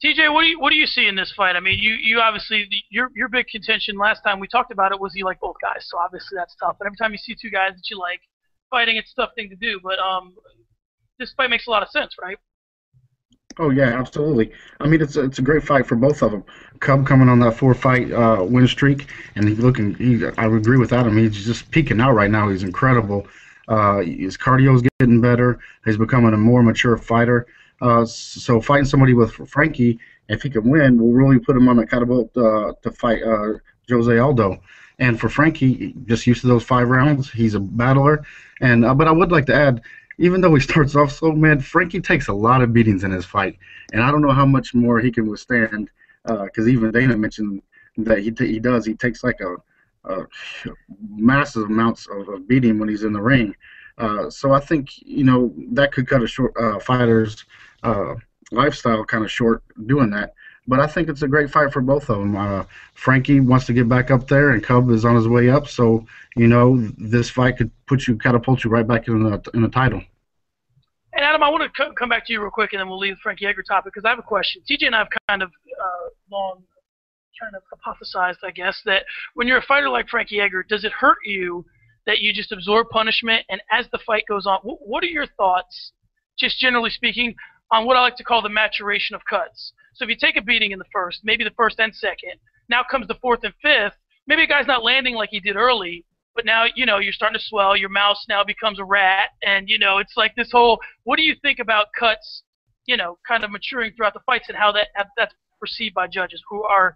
TJ, what do you see in this fight? I mean, you obviously your big contention last time we talked about it was you like both guys, so obviously that's tough. And every time you see 2 guys that you like fighting, it's a tough thing to do. But this fight makes a lot of sense, right? Oh yeah, absolutely. I mean, it's a great fight for both of them. Cub coming on that 4-fight win streak, and I would agree with Adam. He's just peaking out right now. He's incredible. His cardio's getting better. He's becoming a more mature fighter. So fighting somebody with Frankie, if he can win, will really put him on the catapult to fight Jose Aldo. And for Frankie, just used to those 5 rounds, he's a battler. And but I would like to add, even though he starts off so mad, Frankie takes a lot of beatings in his fight, and I don't know how much more he can withstand. Because even Dana mentioned that he does. He takes like a massive amounts of beating when he's in the ring. So I think that could cut a short fighter's lifestyle kind of short doing that. But I think it's a great fight for both of them. Frankie wants to get back up there, and Cub is on his way up. So this fight could catapult you right back in the title. And Adam, I want to come back to you real quick, and then we'll leave the Frankie Edgar topic, because I have a question. TJ and I have kind of long kind of hypothesized, I guess, that when you're a fighter like Frankie Edgar, does it hurt you that you just absorb punishment, and as the fight goes on, what are your thoughts, just generally speaking, on what I like to call the maturation of cuts? So if you take a beating in the first, maybe the first and second, now comes the fourth and fifth, maybe a guy's not landing like he did early, but now, you're starting to swell, your mouth now becomes a rat, and, it's like this whole, what do you think about cuts, kind of maturing throughout the fights, and how that's perceived by judges who are,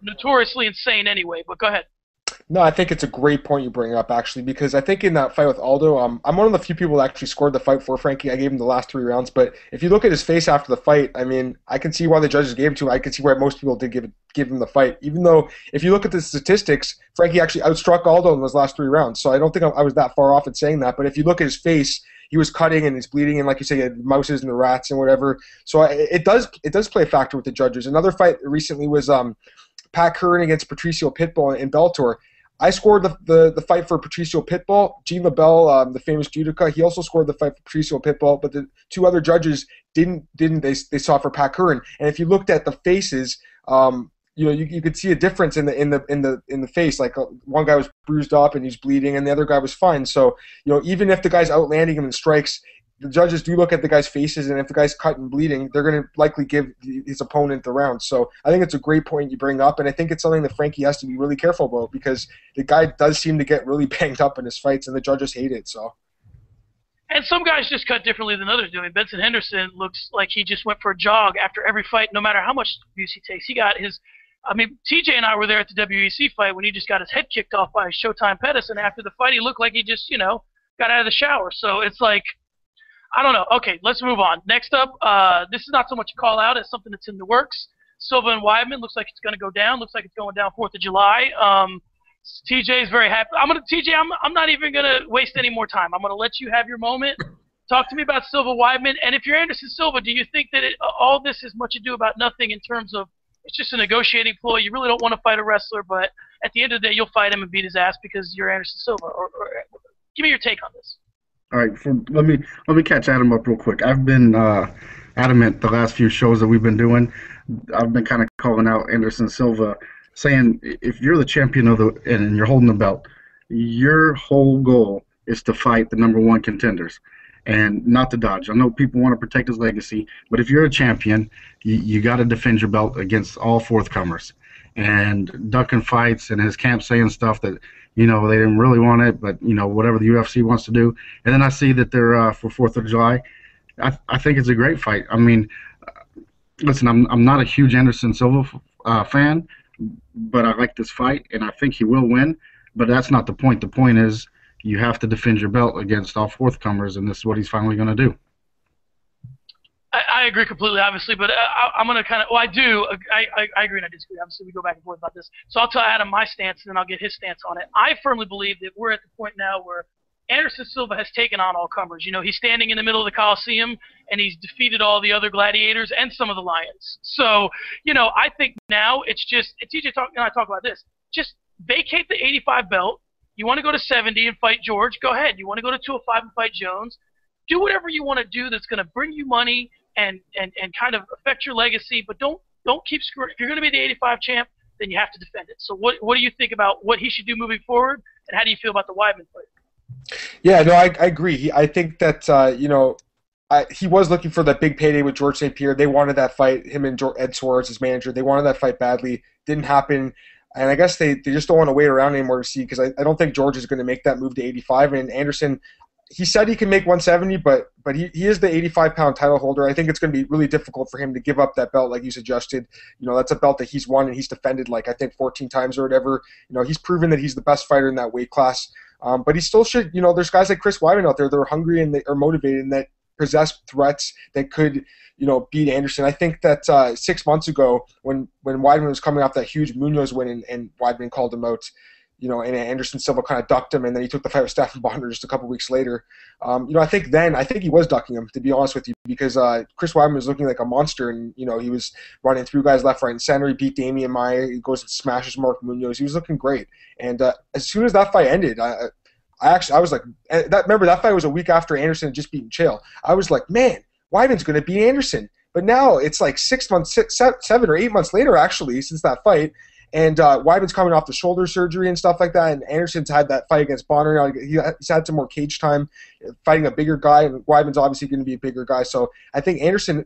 notoriously insane anyway? But go ahead. No, I think it's a great point you bring up, actually, because I think in that fight with Aldo, I'm one of the few people that actually scored the fight for Frankie. I gave him the last 3 rounds, but if you look at his face after the fight, I mean, I can see why the judges gave it to him. I can see why most people did give him the fight, even though if you look at the statistics, Frankie actually outstruck Aldo in those last 3 rounds, so I don't think I was that far off in saying that, but if you look at his face, he was cutting and he's bleeding, and like you say, he had mouses and the rats and whatever, so it does play a factor with the judges. Another fight recently was Pat Curran against Patricio Pitbull in Bellator. I scored the fight for Patricio Pitbull. Gene LaBelle, the famous judoka, he also scored the fight for Patricio Pitbull, but the 2 other judges didn't. They saw for Pat Curran. And if you looked at the faces, you could see a difference in the face. Like one guy was bruised up and he's bleeding, and the other guy was fine. So even if the guy's outlanding him in strikes, the judges do look at the guy's faces, and if the guy's cut and bleeding, they're going to likely give his opponent the round. So I think it's a great point you bring up, and I think it's something that Frankie has to be really careful about, because the guy does seem to get really banged up in his fights, and the judges hate it. So. And some guys just cut differently than others do. I mean, Benson Henderson looks like he just went for a jog after every fight, no matter how much abuse he takes. He got his – I mean, TJ and I were there at the WEC fight when he just got his head kicked off by Showtime Pettis, and after the fight he looked like he just, got out of the shower. So it's like – I don't know. Okay, let's move on. Next up, this is not so much a call-out as something that's in the works. Silva and Weidman looks like it's going to go down. Looks like it's going down 4th of July. TJ is very happy. TJ, I'm not even going to waste any more time. I'm going to let you have your moment. Talk to me about Silva Weidman. And if you're Anderson Silva, do you think that all this is much ado about nothing in terms of it's just a negotiating ploy? You really don't want to fight a wrestler, but at the end of the day, you'll fight him and beat his ass because you're Anderson Silva. Or give me your take on this. All right, let me catch Adam up real quick. I've been adamant the last few shows that we've been doing. I've been kind of calling out Anderson Silva, saying if you're the champion and you're holding the belt, your whole goal is to fight the #1 contenders and not to dodge. I know people want to protect his legacy, but if you're a champion, you got to defend your belt against all forthcomers. And ducking fights and his camp saying stuff that they didn't really want it, but whatever the UFC wants to do. And then I see that they're for 4th of July. I think it's a great fight. I mean, listen, I'm not a huge Anderson Silva fan, but I like this fight, and I think he will win. But that's not the point. The point is you have to defend your belt against all forthcomers, and this is what he's finally going to do. I agree completely, obviously, but I'm going to kind of – well, I do. I agree and I disagree. Obviously, we go back and forth about this. So I'll tell Adam my stance, and then I'll get his stance on it. I firmly believe that we're at the point now where Anderson Silva has taken on all comers. He's standing in the middle of the Coliseum, and he's defeated all the other gladiators and some of the lions. So, I think now it's just – TJ and I talk about this. Just vacate the 85 belt. You want to go to 70 and fight George, go ahead. You want to go to 205 and fight Jones. Do whatever you want to do that's going to bring you money and kind of affect your legacy, but don't keep screwing. If you're going to be the 85 champ, then you have to defend it. So what do you think about what he should do moving forward, and how do you feel about the Weidman fight? Yeah, no, I agree. I think that he was looking for that big payday with George St. Pierre. They wanted that fight. Him and Ed Suarez, his manager, they wanted that fight badly. Didn't happen. And I guess they just don't want to wait around anymore to see, because I don't think George is going to make that move to 85. And Anderson, he said he can make 170, but he is the 85-pound title holder. I think it's going to be really difficult for him to give up that belt like you suggested. That's a belt that he's won and he's defended like I think 14 times or whatever. He's proven that he's the best fighter in that weight class. But he still should, there's guys like Chris Weidman out there that are hungry and they are motivated and that possess threats that could, beat Anderson. I think that 6 months ago when Weidman was coming off that huge Munoz win and Weidman called him out, and Anderson Silva kind of ducked him, and then he took the fight with Stephan Bonner just a couple weeks later. I think he was ducking him, to be honest with you, because Chris Weidman was looking like a monster, and he was running through guys left, right, and center. He beat Damian Maia. He goes and smashes Mark Munoz. He was looking great, and as soon as that fight ended, I was like, remember that fight was a week after Anderson had just beaten Chael. I was like, man, Weidman's going to beat Anderson. But now it's like 7 or 8 months later, actually, since that fight. And Weidman's coming off the shoulder surgery and stuff like that. And Anderson's had that fight against Bonner. He's had some more cage time fighting a bigger guy. And Weidman's obviously going to be a bigger guy. So I think Anderson,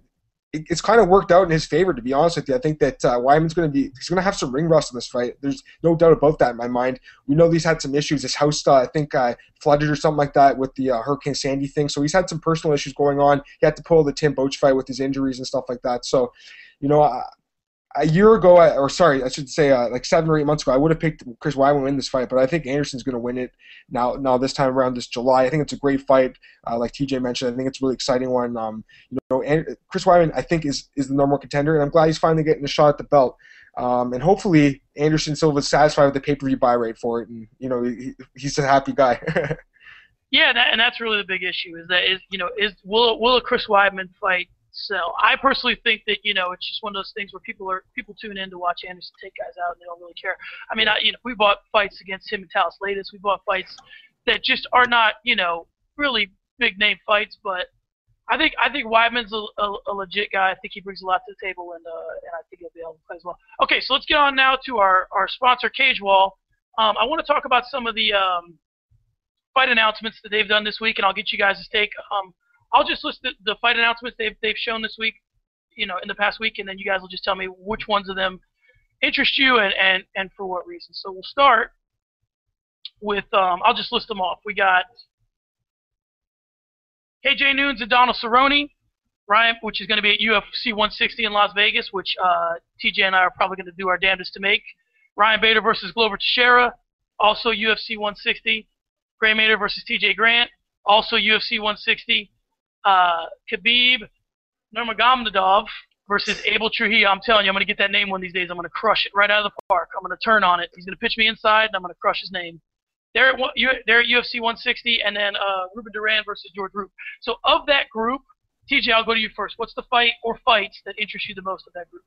it's kind of worked out in his favor, to be honest with you. I think that Weidman's he's going to have some ring rust in this fight. There's no doubt about that in my mind. We know he's had some issues. His house, I think, flooded or something like that with the Hurricane Sandy thing. So he's had some personal issues going on. He had to pull the Tim Boetsch fight with his injuries and stuff like that. So, a year ago, like 7 or 8 months ago, I would have picked Chris Weidman to win this fight, but I think Anderson's going to win it now this time around this July. I think it's a great fight. Like TJ mentioned, I think it's a really exciting one. Chris Weidman, I think, is the number one contender, and I'm glad he's finally getting a shot at the belt. And hopefully Anderson Silva's satisfied with the pay-per-view buy rate for it, and he's a happy guy. Yeah, and that's really the big issue will a Chris Weidman fight sell? I personally think that it's just one of those things where people tune in to watch Anderson take guys out and they don't really care. I mean, we bought fights against him and Talis Latis. We bought fights that just are not really big name fights, but I think Weidman's a legit guy. I think he brings a lot to the table, and I think he'll be able to play as well. Okay, so let's get on now to our sponsor, Cage Wall. I want to talk about some of the fight announcements that they've done this week, and I'll get you guys' take. I'll just list the fight announcements they've shown this week, in the past week, and then you guys will just tell me which ones of them interest you and for what reason. So we'll start with I'll just list them off. We got KJ Noons and Donald Cerrone, Ryan, which is going to be at UFC 160 in Las Vegas, which TJ and I are probably going to do our damnedest to make. Ryan Bader versus Glover Teixeira, also UFC 160. Gray Maynard versus TJ Grant, also UFC 160. Khabib Nurmagomedov versus Abel Trujillo. I'm telling you, I'm going to get that name one of these days. I'm going to crush it right out of the park. I'm going to turn on it. He's going to pitch me inside, and I'm going to crush his name. They're at UFC 160, and then Ruben Duran versus George Roop. So of that group, TJ, I'll go to you first. What's the fight or fights that interest you the most of that group?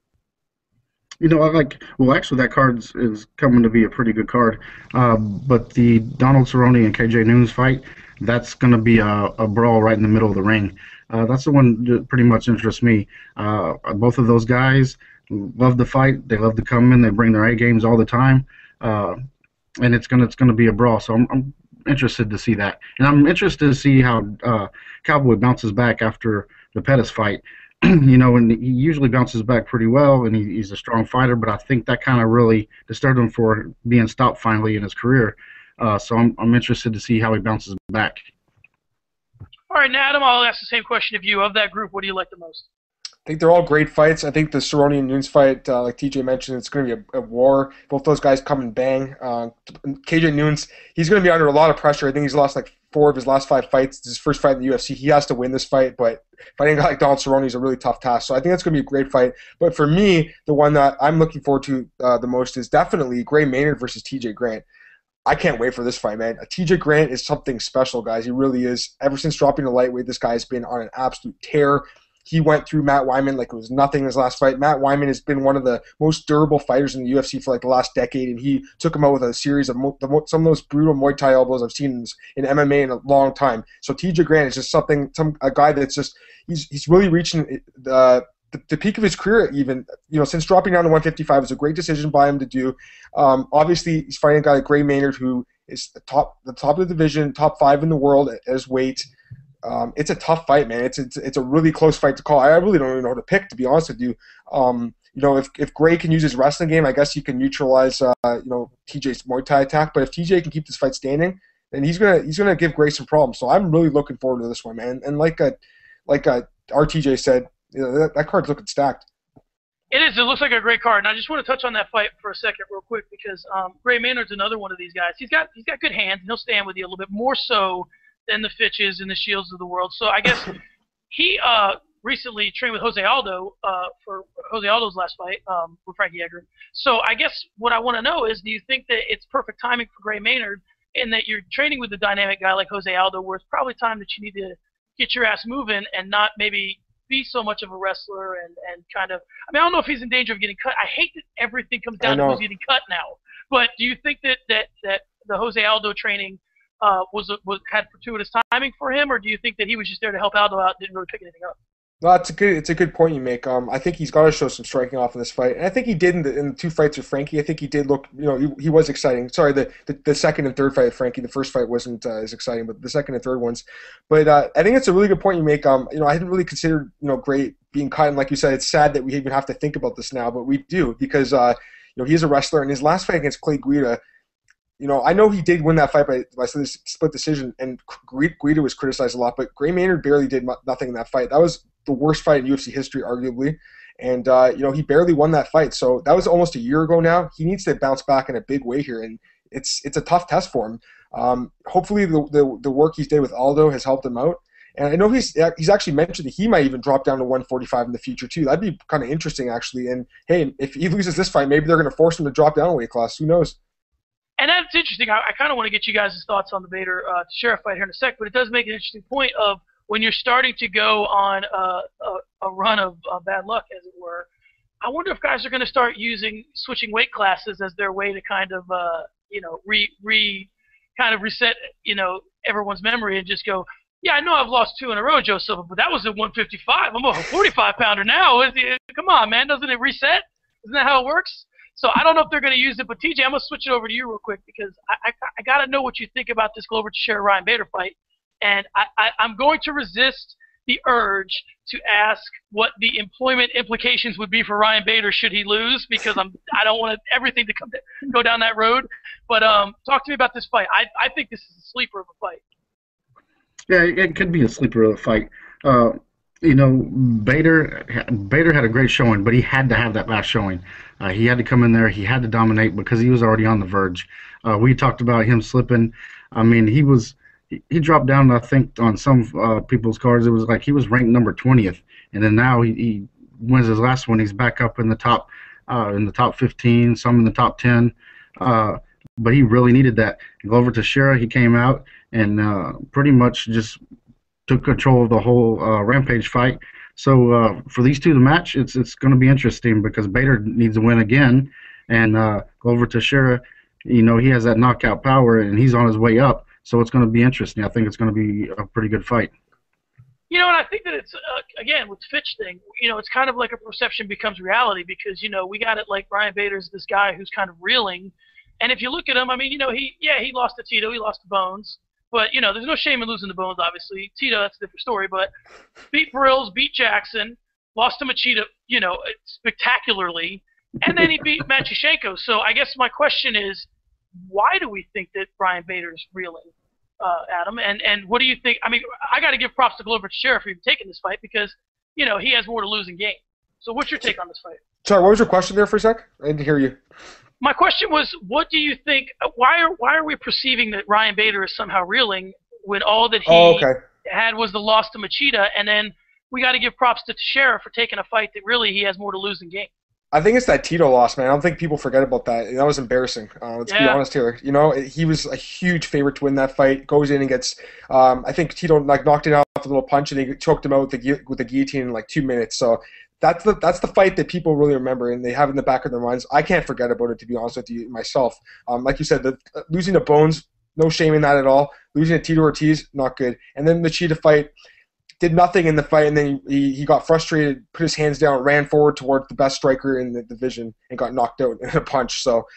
Actually, that card is coming to be a pretty good card. But the Donald Cerrone and KJ Noons fight, that's going to be a brawl right in the middle of the ring. That's the one that pretty much interests me. Both of those guys love to fight. They love to come in. They bring their A games all the time. And it's gonna be a brawl. So I'm interested to see that. And I'm interested to see how Cowboy bounces back after the Pettis fight. And he usually bounces back pretty well, and he's a strong fighter, but I think that kind of really disturbed him for being stopped finally in his career. So I'm interested to see how he bounces back. All right, now, Adam, I'll ask the same question of you. Of that group, what do you like the most? I think they're all great fights. I think the Cerrone and Nunes fight, like TJ mentioned, it's going to be a war. Both those guys come and bang. KJ Nunes, he's going to be under a lot of pressure. I think he's lost like 4 of his last 5 fights. It's his first fight in the UFC. He has to win this fight, but fighting a guy like Donald Cerrone is a really tough task. So I think that's going to be a great fight. But for me, the one that I'm looking forward to the most is definitely Gray Maynard versus TJ Grant. I can't wait for this fight, man. TJ Grant is something special, guys. He really is. Ever since dropping the lightweight, this guy has been on an absolute tear. He went through Matt Weidman like it was nothing in his last fight. Matt Weidman has been one of the most durable fighters in the UFC for like the last decade, and he took him out with a series of some of those brutal Muay Thai elbows I've seen in MMA in a long time. So TJ Grant is just a guy that's just he's really reaching the peak of his career. Even since dropping down to 155, it was a great decision by him to do. Obviously, he's fighting a guy like Gray Maynard, who is the top of the division, top 5 in the world at his weight. It's a tough fight, man. It's a really close fight to call. I really don't even know who to pick, to be honest with you. If Gray can use his wrestling game, I guess he can neutralize TJ's Muay Thai attack. But if TJ can keep this fight standing, then he's gonna give Gray some problems. So I'm really looking forward to this one, man. And like RTJ said, that card's looking stacked. It is. It looks like a great card. And I just want to touch on that fight for a second real quick because Gray Maynard's another one of these guys. He's got good hands, and he'll stand with you a little bit more so than the Fitches and the Shields of the world. So I guess he recently trained with Jose Aldo for Jose Aldo's last fight with Frankie Edgar. So I guess what I want to know is, do you think that it's perfect timing for Gray Maynard in that you're training with a dynamic guy like Jose Aldo, where it's probably time that you need to get your ass moving and not maybe be so much of a wrestler and kind of – I mean, I don't know if he's in danger of getting cut. I hate that everything comes down to who's getting cut now. But do you think that the Jose Aldo training had fortuitous timing for him, or do you think that he was just there to help Aldo out, didn't really pick anything up? No, it's a good point you make. I think he's got to show some striking off in this fight, and I think he did in the 2 fights with Frankie. I think he did look, he was exciting. Sorry, the second and third fight with Frankie, the first fight wasn't as exciting, but the second and third ones. But I think it's a really good point you make. I hadn't really considered, Gray being cut, and like you said, it's sad that we even have to think about this now, but we do because he's a wrestler, and his last fight against Clay Guida. I know he did win that fight by split decision, and Guida was criticized a lot, but Gray Maynard barely did nothing in that fight. That was the worst fight in UFC history, arguably, and he barely won that fight. So that was almost a year ago now. He needs to bounce back in a big way here, and it's a tough test for him. Hopefully, the work he's did with Aldo has helped him out, and I know he's actually mentioned that he might even drop down to 145 in the future too. That'd be kind of interesting, actually. And hey, if he loses this fight, maybe they're going to force him to drop down a weight class. Who knows? And that's interesting. I kind of want to get you guys' thoughts on the Bader Sheriff fight here in a sec, but it does make an interesting point of when you're starting to go on a run of bad luck, as it were. I wonder if guys are going to start switching weight classes as their way to kind of reset everyone's memory and just go, yeah, I know I've lost 2 in a row, Joe Silva, but that was at 155. I'm a 45-pounder now. Come on, man, doesn't it reset? Isn't that how it works? So I don't know if they're going to use it, but TJ, I'm going to switch it over to you real quick because I got to know what you think about this Glover Teixeira-Ryan Bader fight. And I'm going to resist the urge to ask what the employment implications would be for Ryan Bader should he lose because I don't want everything to go down that road. But talk to me about this fight. I think this is a sleeper of a fight. Yeah, it could be a sleeper of a fight. Bader had a great showing, but he had to have that last showing. He had to come in there. He had to dominate because he was already on the verge. We talked about him slipping. I mean, he dropped down, I think, on some people's cards. It was like he was ranked number 20th, and then now he wins his last one. He's back up in the top 15, some in the top 10. But he really needed that. Glover Teixeira, he came out and pretty much just took control of the whole Rampage fight. So for these two to match, it's going to be interesting because Bader needs to win again, and Glover Teixeira, he has that knockout power, and he's on his way up. So it's going to be interesting. I think it's going to be a pretty good fight. And I think that it's, again, with Fitch thing, it's kind of like a perception becomes reality because, we got it like Ryan Bader's this guy who's kind of reeling. And if you look at him, I mean, he lost to Tito, he lost to Bones. But, there's no shame in losing to Bones, obviously. Tito, that's a different story. But beat Brills, beat Jackson, lost to Machida, spectacularly. And then he beat Matyushenko. So I guess my question is, why do we think that Ryan Bader is reeling, Adam? And what do you think? I mean, I got to give props to Glover Teixeira for even taking this fight because, he has more to lose in game. So what's your take on this fight? Sorry, what was your question there for a sec? I didn't hear you. My question was, what do you think? Why are we perceiving that Ryan Bader is somehow reeling when all that he had was the loss to Machida, and then we got to give props to Teixeira for taking a fight that really he has more to lose in game? I think it's that Tito loss, man. I don't think people forget about that. That was embarrassing. Let's be honest here. He was a huge favorite to win that fight. Goes in and gets, I think Tito knocked it out with a little punch, and he choked him out with the guillotine in 2 minutes. So that's the fight that people really remember and they have in the back of their minds. I can't forget about it, to be honest with you, myself. Like you said, losing to Bones, no shame in that at all. Losing to Tito Ortiz, not good. And then the Cheetah fight, did nothing in the fight, and then he got frustrated, put his hands down, ran forward towards the best striker in the division, and got knocked out in a punch. So,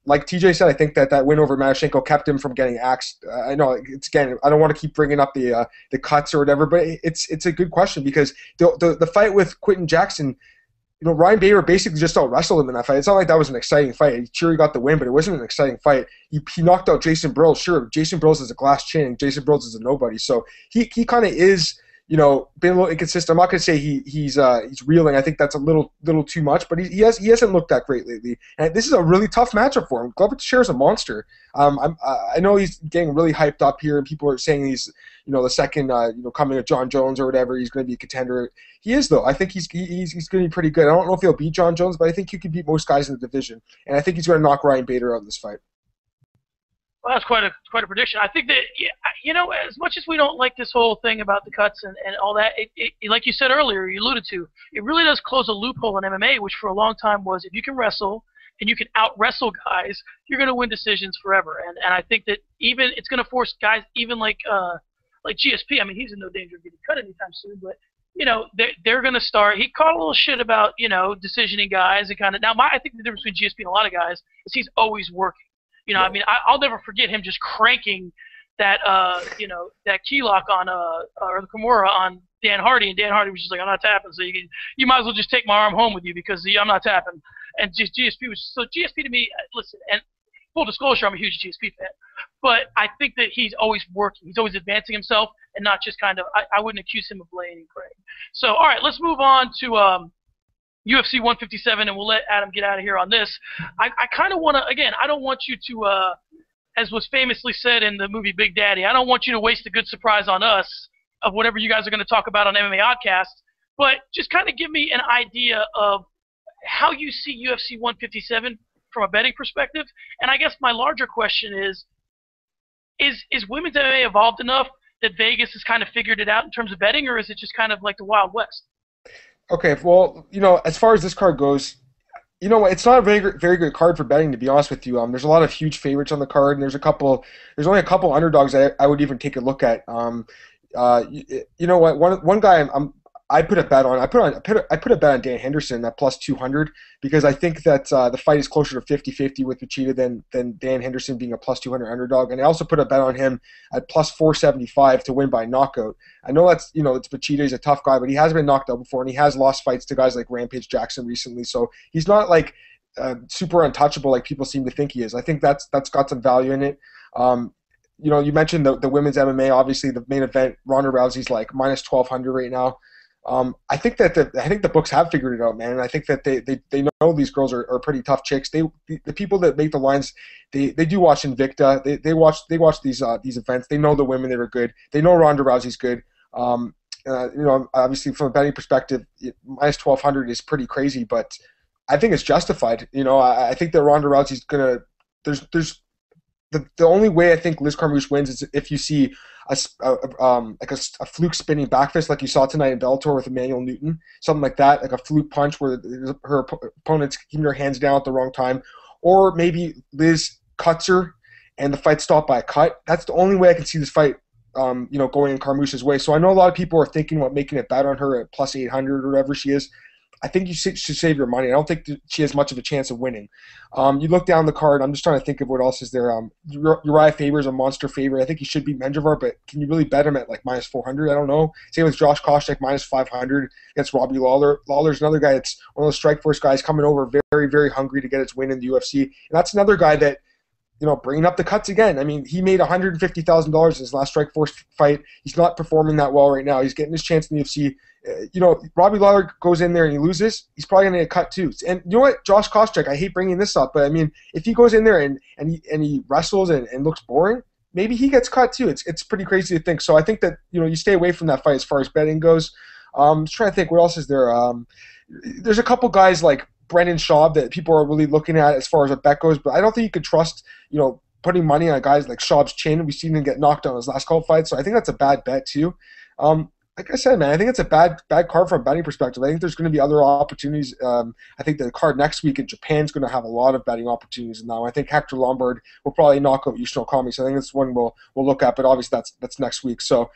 like TJ said, I think that win over Matyushenko kept him from getting axed. I know I don't want to keep bringing up the cuts or whatever, but it's a good question because the fight with Quinton Jackson, Ryan Bader basically just out-wrestled him in that fight. It's not like that was an exciting fight. Sure, he got the win, but it wasn't an exciting fight. He knocked out Jason Brills. Sure, Jason Brills is a glass chin, and Jason Brills is a nobody. So he kind of is, been a little inconsistent. I'm not going to say he's reeling. I think that's a little too much, but he hasn't looked that great lately. And this is a really tough matchup for him. Glover Teixeira is a monster. I know he's getting really hyped up here, and people are saying he's the second coming of John Jones or whatever. He's going to be a contender. He is, though. I think he's going to be pretty good. I don't know if he'll beat John Jones, but I think he can beat most guys in the division, and I think he's going to knock Ryan Bader out in this fight. Well, that's quite a prediction. I think that, as much as we don't like this whole thing about the cuts and all that, it, like you said earlier, you alluded to, it really does close a loophole in MMA, which for a long time was if you can wrestle and you can out-wrestle guys, you're going to win decisions forever. And I think that even it's going to force guys, even like GSP, I mean, he's in no danger of getting cut anytime soon, but, you know, they're going to start. He caught a little shit about, you know, decisioning guys and kind of. Now, I think the difference between GSP and a lot of guys is he's always working. You know, I mean, I'll never forget him just cranking that, you know, that key lock on, or the Kimura on Dan Hardy, and Dan Hardy was just like, I'm not tapping, so you might as well just take my arm home with you because I'm not tapping. And just GSP was, so GSP to me, listen, and full disclosure, I'm a huge GSP fan, but I think that he's always working. He's always advancing himself and not just kind of, I wouldn't accuse him of laying and praying. So, all right, let's move on to UFC 157, and we'll let Adam get out of here on this. I kind of want to, again, I don't want you to, as was famously said in the movie Big Daddy, I don't want you to waste a good surprise on us of whatever you guys are going to talk about on MMAOddscast, but just kind of give me an idea of how you see UFC 157 from a betting perspective. And I guess my larger question is women's MMA evolved enough that Vegas has kind of figured it out in terms of betting, or is it just kind of like the Wild West? Okay, well, you know, as far as this card goes, you know, it's not a very good card for betting, to be honest with you. There's a lot of huge favorites on the card, and there's only a couple underdogs I would even take a look at. You know what? One guy I put a bet on. I put a bet on Dan Henderson at plus 200 because I think that the fight is closer to 50-50 with Machida than Dan Henderson being a plus 200 underdog. And I also put a bet on him at plus 475 to win by knockout. I know it's Machida. He's a tough guy, but he has been knocked out before, and he has lost fights to guys like Rampage Jackson recently. So he's not like super untouchable like people seem to think he is. I think that's got some value in it. You know, you mentioned the women's MMA. Obviously, the main event, Ronda Rousey's like minus 1,200 right now. I think the books have figured it out, man. And I think that they know these girls are pretty tough chicks. The people that make the lines, they do watch Invicta. They watch these events. They know the women that are good. They know Ronda Rousey's good. You know, obviously from a betting perspective, minus 1,200 is pretty crazy, but I think it's justified. You know, I think that Ronda Rousey's gonna. There's the only way I think Liz Carmouche wins is if you see a fluke spinning back fist like you saw tonight in Bellator with Emmanuel Newton, something like that, like a fluke punch where her opponent's keeping her hands down at the wrong time, or maybe Liz cuts her and the fight stopped by a cut. That's the only way I can see this fight, you know, going in Carmouche's way. So I know a lot of people are thinking about making a bet on her at plus 800 or whatever she is. I think you should save your money. I don't think she has much of a chance of winning. You look down the card. I'm just trying to think of what else is there. Uriah Faber is a monster favorite. I think he should beat Menjivar, but can you really bet him at like minus 400? I don't know. Same with Josh Koscheck, minus 500 against Robbie Lawler. Lawler's another guy that's one of those Strikeforce guys coming over very, very hungry to get his win in the UFC. And that's another guy that, you know, bringing up the cuts again. I mean, he made $150,000 in his last Strikeforce fight. He's not performing that well right now. He's getting his chance in the UFC. You know, Robbie Lawler goes in there and he loses, he's probably going to get cut too. And you know what? Josh Koscheck, I hate bringing this up, but I mean, if he goes in there and he wrestles and looks boring, maybe he gets cut too. It's pretty crazy to think. So I think that, you know, you stay away from that fight as far as betting goes. I'm trying to think what else is there. There's a couple guys like Brendan Schaub that people are really looking at as far as a bet goes, but I don't think you could trust, you know, putting money on guys like Schaub's chin. We've seen him get knocked out in his last couple fights, so I think that's a bad bet too. Like I said, man, I think it's a bad card from a betting perspective. I think there's going to be other opportunities. I think the card next week in Japan is going to have a lot of betting opportunities now. I think Hector Lombard will probably knock out Yushin Okami, so I think that's one we'll look at. But obviously that's next week. So,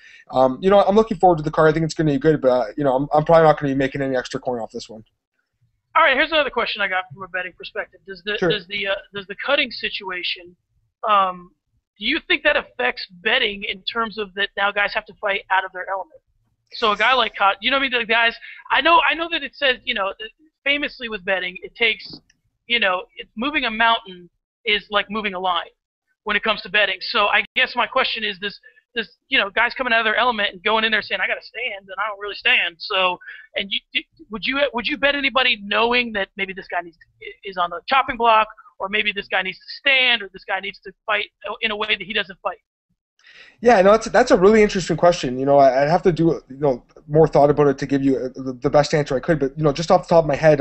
you know, I'm looking forward to the card. I think it's going to be good, but you know, I'm probably not going to be making any extra coin off this one. All right, here's another question I got from a betting perspective. Does the cutting situation, do you think that affects betting in terms of that now guys have to fight out of their element? So a guy like you know what I mean? The guys, I know that it says, you know, famously with betting, it takes, you know, moving a mountain is like moving a line when it comes to betting. So I guess my question is this, you know, guys coming out of their element and going in there saying, I got to stand, and I don't really stand. So, and would you bet anybody knowing that maybe this guy is on the chopping block, or maybe this guy needs to stand, or this guy needs to fight in a way that he doesn't fight? Yeah, no, that's a really interesting question. You know, I'd have to do, you know, more thought about it to give you the best answer I could. But, you know, just off the top of my head,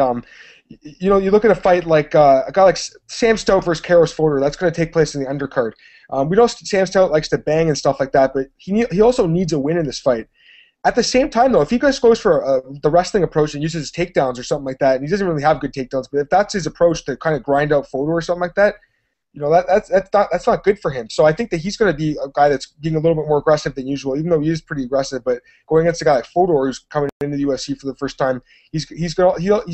you know, you look at a fight like a guy like Sam Stout versus Karos Fodor. That's going to take place in the undercard. We know Sam Stout likes to bang and stuff like that, but he also needs a win in this fight. At the same time, though, if he just goes for the wrestling approach and uses his takedowns or something like that, and he doesn't really have good takedowns, but if that's his approach to kind of grind out Fodor or something like that, that's not good for him. So I think that he's going to be a guy that's being a little bit more aggressive than usual, even though he is pretty aggressive. But going against a guy like Fodor, who's coming into the UFC for the first time, he's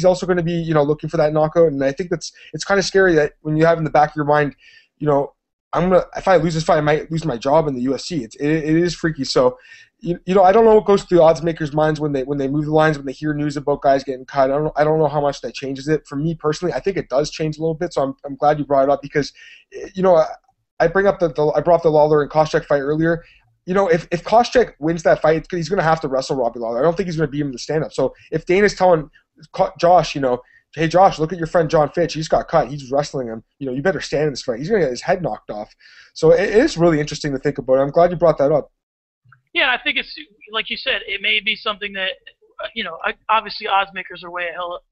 also going to be looking for that knockout. And I think it's kind of scary that when you have in the back of your mind, if I lose this fight, I might lose my job in the UFC. It is freaky. So, I don't know what goes through the odds makers' minds when they move the lines, when they hear news about guys getting cut. I don't know how much that changes it. For me personally, I think it does change a little bit. So I'm glad you brought it up because, I brought up the Lawler and Koscheck fight earlier. If Koscheck wins that fight, he's going to have to wrestle Robbie Lawler. I don't think he's going to beat him in the stand-up. So if Dana's telling Josh, hey, Josh, look at your friend Jon Fitch. He just got cut. He's wrestling him. You better stand in this fight. He's going to get his head knocked off. So it is really interesting to think about. I'm glad you brought that up. Yeah, I think it's, like you said, it may be something that, obviously odds makers are way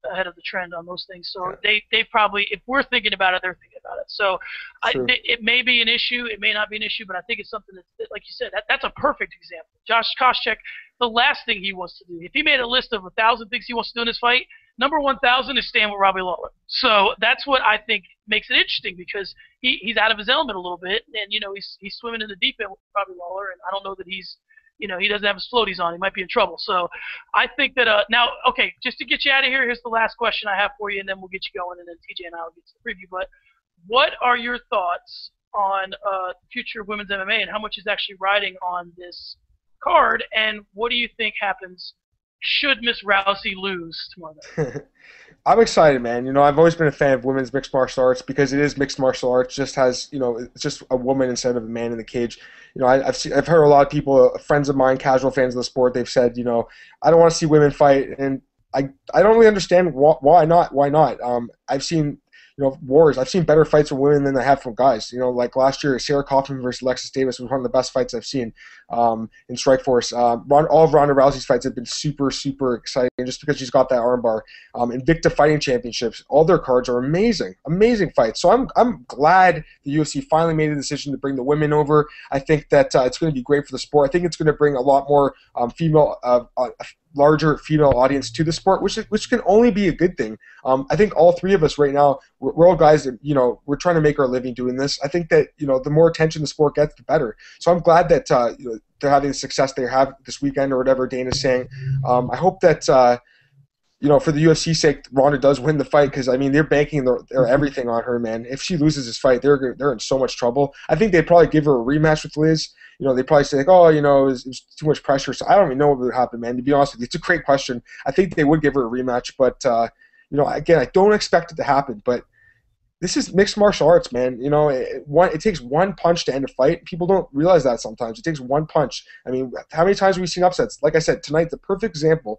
ahead of the trend on those things. So yeah. They probably, if we're thinking about it, they're thinking about it. So it may be an issue. It may not be an issue, but I think it's something that, like you said, that's a perfect example. Josh Koscheck, the last thing he wants to do, if he made a list of 1,000 things he wants to do in this fight, number 1,000 is stand with Robbie Lawler. So that's what I think makes it interesting because he's out of his element a little bit, and he's swimming in the deep end with Robbie Lawler, and I don't know that he's he doesn't have his floaties on. He might be in trouble. So I think that now, okay, just to get you out of here, here's the last question I have for you, and then we'll get you going, and then TJ and I will get to the preview. But what are your thoughts on future of women's MMA and how much is actually riding on this card, and what do you think happens should Miss Rousey lose tomorrow night? I'm excited, man. I've always been a fan of women's mixed martial arts because it is mixed martial arts. Just has, it's just a woman instead of a man in the cage. I've heard a lot of people, friends of mine, casual fans of the sport. They've said, I don't want to see women fight, and I don't really understand why not. Why not? I've seen. Wars. I've seen better fights from women than I have from guys. Like last year, Sarah Kaufman versus Alexis Davis was one of the best fights I've seen in Strikeforce. All of Ronda Rousey's fights have been super, super exciting just because she's got that armbar. Invicta Fighting Championships, all their cards are amazing, amazing fights. So I'm glad the UFC finally made a decision to bring the women over. I think that it's going to be great for the sport. I think it's going to bring a lot more larger female audience to the sport, which can only be a good thing. I think all three of us right now, we're all guys that, we're trying to make our living doing this. I think that, the more attention the sport gets, the better. So I'm glad that they're having the success they have this weekend or whatever Dana's saying. I hope that, for the UFC's sake, Ronda does win the fight because, they're banking their everything on her, man. If she loses this fight, they're in so much trouble. I think they'd probably give her a rematch with Liz. They probably say, like, oh, it was too much pressure. So I don't even know what would happen, man. To be honest with you, it's a great question. I think they would give her a rematch, but, again, I don't expect it to happen. But this is mixed martial arts, man. It takes one punch to end a fight. People don't realize that sometimes. It takes one punch. How many times have we seen upsets? Like I said, tonight, the perfect example.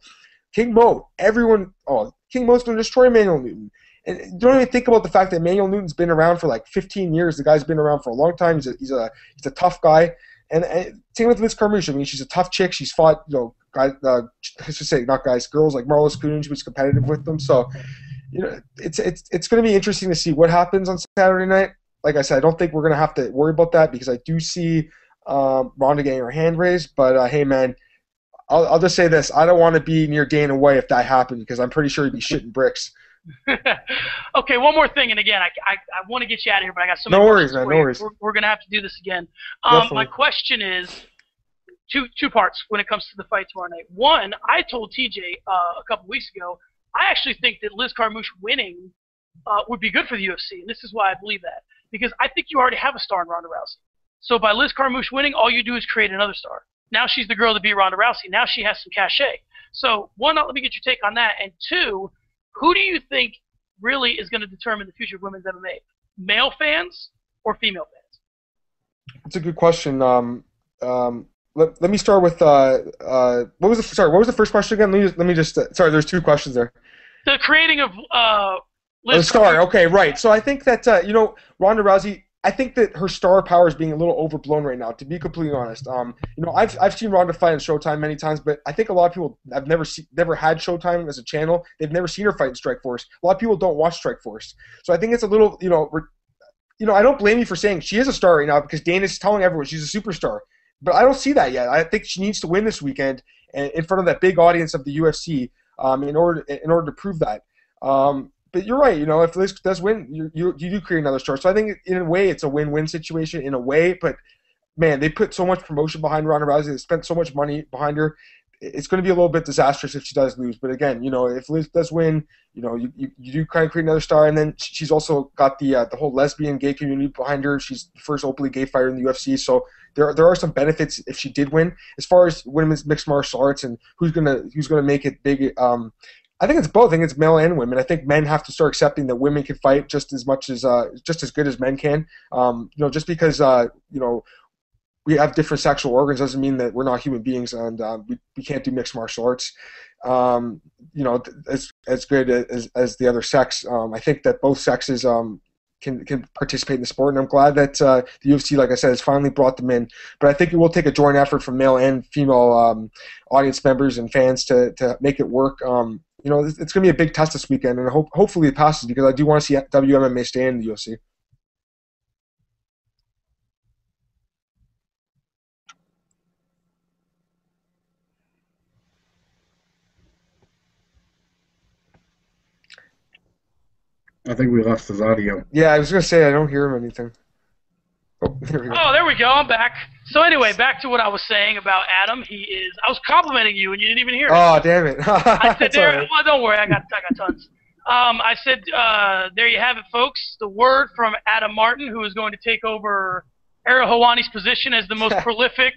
King Mo's going to destroy Manuel Newton. And you don't even think about the fact that Manuel Newton's been around for like 15 years. The guy's been around for a long time. He's a tough guy. And same with Liz Carmouche. She's a tough chick. She's fought, guys, I should say not guys, girls like Marlos Kunin. She was competitive with them. So, it's going to be interesting to see what happens on Saturday night. Like I said, I don't think we're going to have to worry about that because I do see Ronda getting her hand raised. But hey, man, I'll just say this: I don't want to be near Dana White if that happened because I'm pretty sure he'd be shitting bricks. Okay, one more thing, and again, I want to get you out of here, but I got so many questions. No worries, man. We're gonna have to do this again. My question is two parts when it comes to the fight tomorrow night. One, I told TJ a couple weeks ago, I actually think that Liz Carmouche winning would be good for the UFC, and this is why I believe that because I think you already have a star in Ronda Rousey. So by Liz Carmouche winning, all you do is create another star. Now she's the girl to beat Ronda Rousey. Now she has some cachet. So one, let me get your take on that, and two, who do you think really is going to determine the future of women's MMA? Male fans or female fans? That's a good question. Let me start with what was the first question again? Let me just sorry. There's two questions there. The creating of the star. Okay, right. So I think that Ronda Rousey. I think that her star power is being a little overblown right now, to be completely honest. I've seen Ronda fight on Showtime many times, but I think a lot of people have never had Showtime as a channel. They've never seen her fight in Strikeforce. A lot of people don't watch Strikeforce. So I think it's a little, I don't blame you for saying she is a star right now because Dana's telling everyone she's a superstar. But I don't see that yet. I think she needs to win this weekend. and in front of that big audience of the UFC in order to prove that. But you're right. If Liz does win, you do create another star. So I think in a way it's a win-win situation in a way. But man, they put so much promotion behind Ronda Rousey. They spent so much money behind her. It's going to be a little bit disastrous if she does lose. But again, if Liz does win, you do kind of create another star. And then she's also got the whole lesbian gay community behind her. She's the first openly gay fighter in the UFC. So there are some benefits if she did win. As far as women's mixed martial arts and who's gonna make it big, I think it's both. I think it's male and women. I think men have to start accepting that women can fight just as good as men can. Just because we have different sexual organs doesn't mean that we're not human beings, and we can't do mixed martial arts. As good as the other sex. I think that both sexes can participate in the sport, and I'm glad that the UFC, like I said, has finally brought them in. But I think it will take a joint effort from male and female audience members and fans to make it work. It's going to be a big test this weekend, and hopefully it passes, because I do want to see WMMA stay in the UFC. I think we lost his audio. Yeah, I was going to say I don't hear him anything. Oh, there we go. Oh, there we go. I'm back. So anyway, back to what I was saying about Adam. I was complimenting you, and you didn't even hear it. Oh, damn it. I said there. Right. Well, don't worry. I got tons. I said there you have it, folks. The word from Adam Martin, who is going to take over Ariel Helwani's position as the most prolific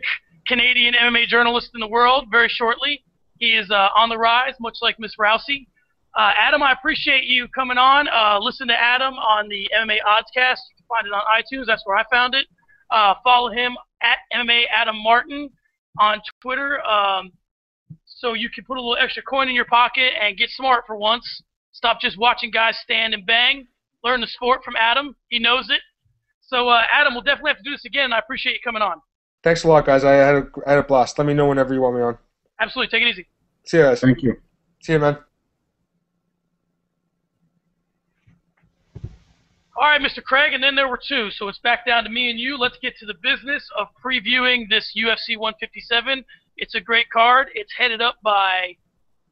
Canadian MMA journalist in the world very shortly. He is on the rise, much like Miss Rousey. Adam, I appreciate you coming on. Listen to Adam on the MMA Oddscast. You can find it on iTunes. That's where I found it. Follow him at MMA Adam Martin on Twitter, so you can put a little extra coin in your pocket and get smart for once. Stop just watching guys stand and bang. Learn the sport from Adam. He knows it. So, Adam, we'll definitely have to do this again. I appreciate you coming on. Thanks a lot, guys. I had a blast. Let me know whenever you want me on. Absolutely. Take it easy. See you guys. Thank you. See you, man. All right, Mr. Craig, and then there were two, so it's back down to me and you. Let's get to the business of previewing this UFC 157. It's a great card. It's headed up by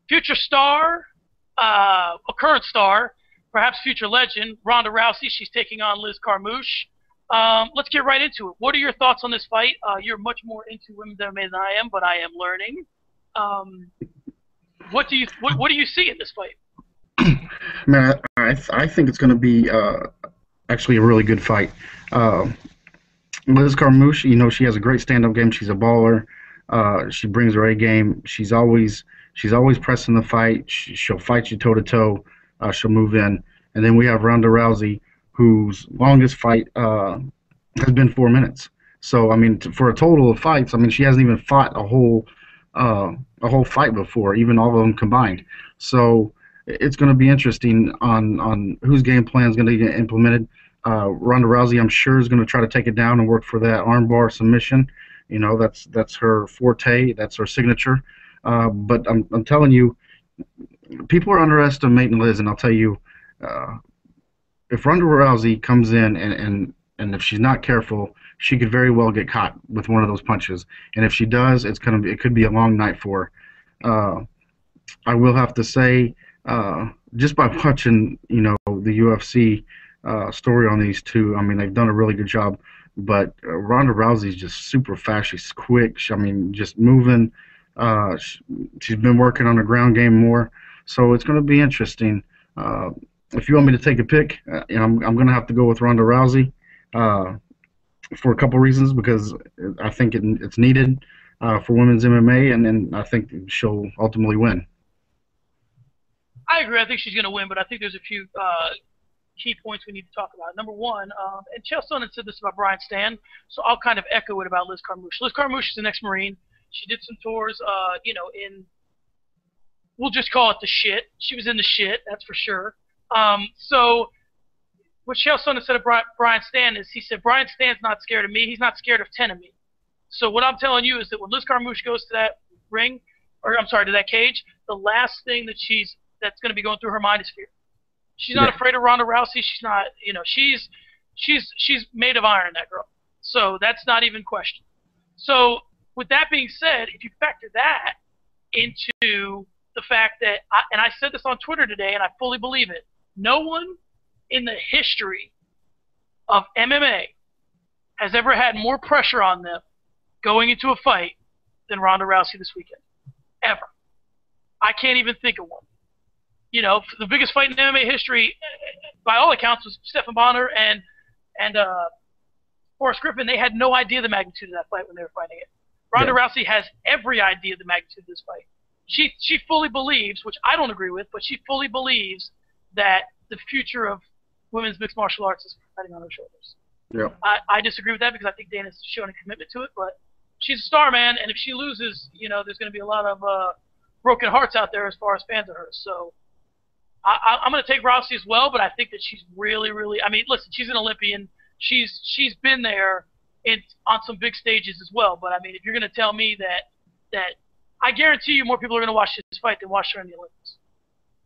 future star, a current star, perhaps future legend, Ronda Rousey. She's taking on Liz Carmouche. Let's get right into it. What are your thoughts on this fight? You're much more into women's MMA than I am, but I am learning. What do you see in this fight? Man, I think it's going to be actually a really good fight. Liz Carmouche, she has a great stand-up game. She's a baller. She brings her A game. She's always pressing the fight. She'll fight you toe-to-toe. She'll move in. And then we have Ronda Rousey, whose longest fight has been 4 minutes. So, for a total of fights, she hasn't even fought a whole fight before, even all of them combined. So it's going to be interesting on whose game plan is going to get implemented. Ronda Rousey, I'm sure, is going to try to take it down and work for that armbar submission. That's her forte. That's her signature. But I'm telling you, people are underestimating Liz, and I'll tell you, if Ronda Rousey comes in and if she's not careful, she could very well get caught with one of those punches. And if she does, it could be a long night for her. I will have to say, just by watching, the UFC story on these two, they've done a really good job. But Ronda Rousey's just super fast. She's quick. Just moving. She's been working on her ground game more. So it's going to be interesting. If you want me to take a pick, I'm going to have to go with Ronda Rousey for a couple reasons, because I think it's needed for women's MMA, and then I think she'll ultimately win. I agree. I think she's going to win, but I think there's a few key points we need to talk about. Number one, and Chael Sonnen said this about Brian Stann, so I'll kind of echo it about Liz Carmouche. Liz Carmouche is an ex-Marine. She did some tours, in, we'll just call it the shit. She was in the shit, that's for sure. So what Chael Sonnen said about Brian Stann is, he said, Brian Stann's not scared of me. He's not scared of 10 of me. So what I'm telling you is that when Liz Carmouche goes to that ring, to that cage, the last thing that's going to be going through her mind is fear. She's not afraid of Ronda Rousey. She's not, she's made of iron, that girl. So that's not even question. So with that being said, if you factor that into the fact that, and I said this on Twitter today, and I fully believe it, no one in the history of MMA has ever had more pressure on them going into a fight than Ronda Rousey this weekend. Ever. I can't even think of one. You know, the biggest fight in MMA history, by all accounts, was Stephan Bonner and Forrest Griffin. They had no idea the magnitude of that fight when they were fighting it. Ronda Rousey has every idea of the magnitude of this fight. She fully believes, which I don't agree with, but she fully believes that the future of women's mixed martial arts is riding on her shoulders. Yeah. I disagree with that because I think Dana's shown a commitment to it, but she's a star, man, and if she loses, you know, there's going to be a lot of broken hearts out there as far as fans of hers. So I'm going to take Rousey as well, but I think that she's really, really – I mean, listen, she's an Olympian. She's been there on some big stages as well, but, I mean, if you're going to tell me that I guarantee you more people are going to watch this fight than watch her in the Olympics.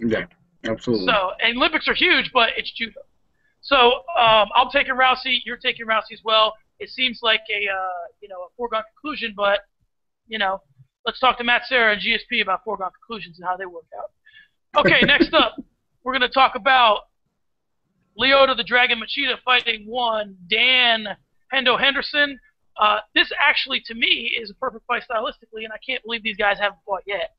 Yeah, absolutely. So, and Olympics are huge, but it's judo. So I'm taking Rousey. You're taking Rousey as well. It seems like a foregone conclusion, but let's talk to Matt Serra and GSP about foregone conclusions and how they work out. Okay, next up, we're going to talk about Lyoto the Dragon Machida fighting one Dan Hendo Henderson. This actually, to me, is a perfect fight stylistically, and I can't believe these guys haven't fought yet.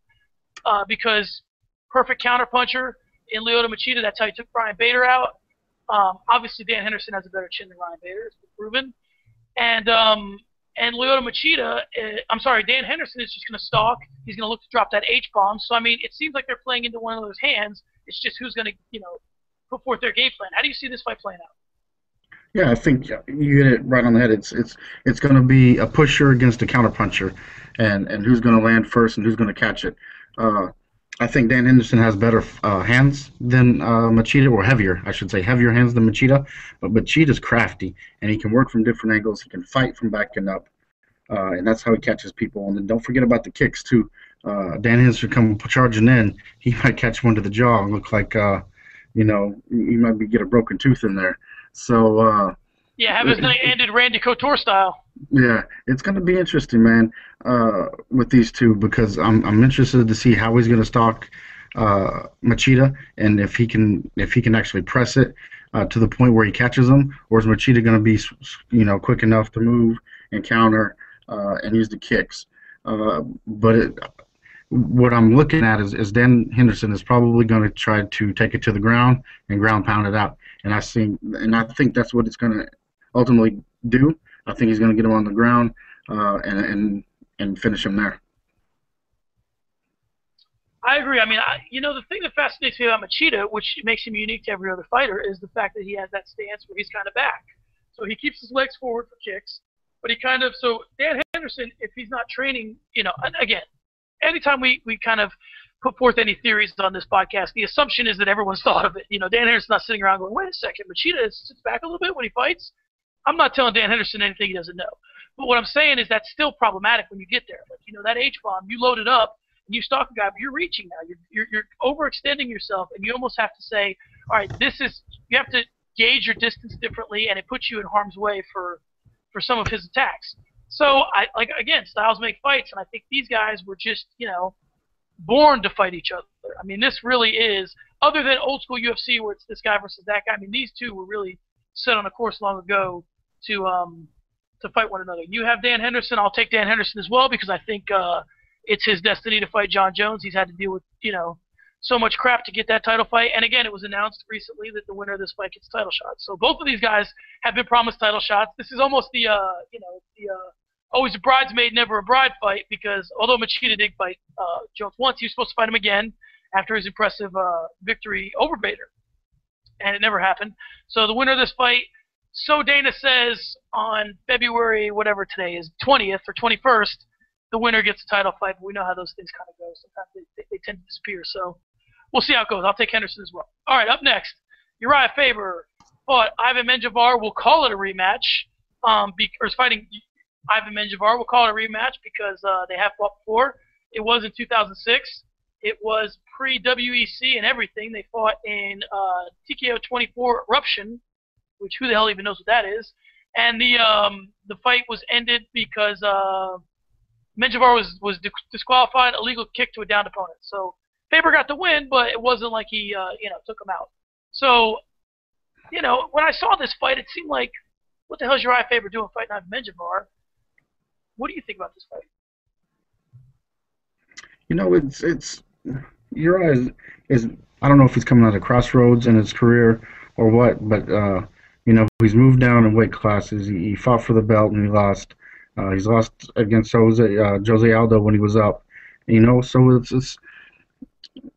Because perfect counterpuncher in Lyoto Machida, that's how he took Brian Bader out. Obviously, Dan Henderson has a better chin than Ryan Bader, it's been proven. And Lyoto Machida, Dan Henderson is just going to stalk. He's going to look to drop that H-bomb. So, I mean, it seems like they're playing into one of those hands. It's just who's going to, put forth their game plan. How do you see this fight playing out? Yeah, I think you hit it right on the head. It's going to be a pusher against a counterpuncher, and who's going to land first and who's going to catch it. I think Dan Henderson has better hands than Machida, or heavier hands than Machida. But Machida's crafty, and he can work from different angles. He can fight from backing up, and that's how he catches people. And then don't forget about the kicks, too. Dan Henderson come charging in, he might catch one to the jaw and look like, he might get a broken tooth in there. So have his night ended Randy Couture style. Yeah, it's going to be interesting, man, with these two, because I'm interested to see how he's going to stalk Machida, and if he can actually press it to the point where he catches him, or is Machida going to be quick enough to move and counter and use the kicks. What I'm looking at is Dan Henderson is probably going to try to take it to the ground and ground pound it out, and I think that's what it's going to ultimately do. I think he's going to get him on the ground and finish him there. I agree. I mean, the thing that fascinates me about Machida, which makes him unique to every other fighter, is the fact that he has that stance where he's kind of back. So he keeps his legs forward for kicks, but so Dan Henderson, if he's not training, again, anytime we kind of put forth any theories on this podcast, the assumption is that everyone's thought of it. Dan Henderson's not sitting around going, wait a second, Machida sits back a little bit when he fights? I'm not telling Dan Henderson anything he doesn't know. But what I'm saying is that's still problematic when you get there. Like, that H-bomb, you load it up, and you stalk a guy, but you're reaching now. You're overextending yourself, and you almost have to say, all right, you have to gauge your distance differently, and it puts you in harm's way for some of his attacks. So, again, styles make fights, and I think these guys were just, born to fight each other. I mean, this really is, other than old school UFC where it's this guy versus that guy, I mean, these two were really set on a course long ago to fight one another. You have Dan Henderson. I'll take Dan Henderson as well because I think it's his destiny to fight John Jones. He's had to deal with, so much crap to get that title fight. And again, it was announced recently that the winner of this fight gets title shots. So both of these guys have been promised title shots. This is almost the always a bridesmaid, never a bride fight, because although Machida did fight Jones once, he was supposed to fight him again after his impressive victory over Bader. And it never happened. So the winner of this fight, so Dana says on February, whatever today is, 20th or 21st, the winner gets a title fight. But we know how those things kind of go. Sometimes they tend to disappear. So we'll see how it goes. I'll take Henderson as well. All right, up next, Uriah Faber fought Ivan Menjivar. We'll call it a rematch. Is fighting Ivan Menjivar. We'll call it a rematch because they have fought before. It was in 2006. It was pre-WEC and everything. They fought in TKO 24 Eruption, which who the hell even knows what that is. And the fight was ended because Menjivar was disqualified, illegal kick to a downed opponent. So Faber got the win, but it wasn't like he took him out. So, when I saw this fight, it seemed like, what the hell is Uriah Faber doing fighting Ivan Menjivar? What do you think about this fight? It's Uriah is I don't know if he's coming out of crossroads in his career or what, but he's moved down in weight classes. He fought for the belt and he lost. He's lost against Jose Aldo when he was up. So it's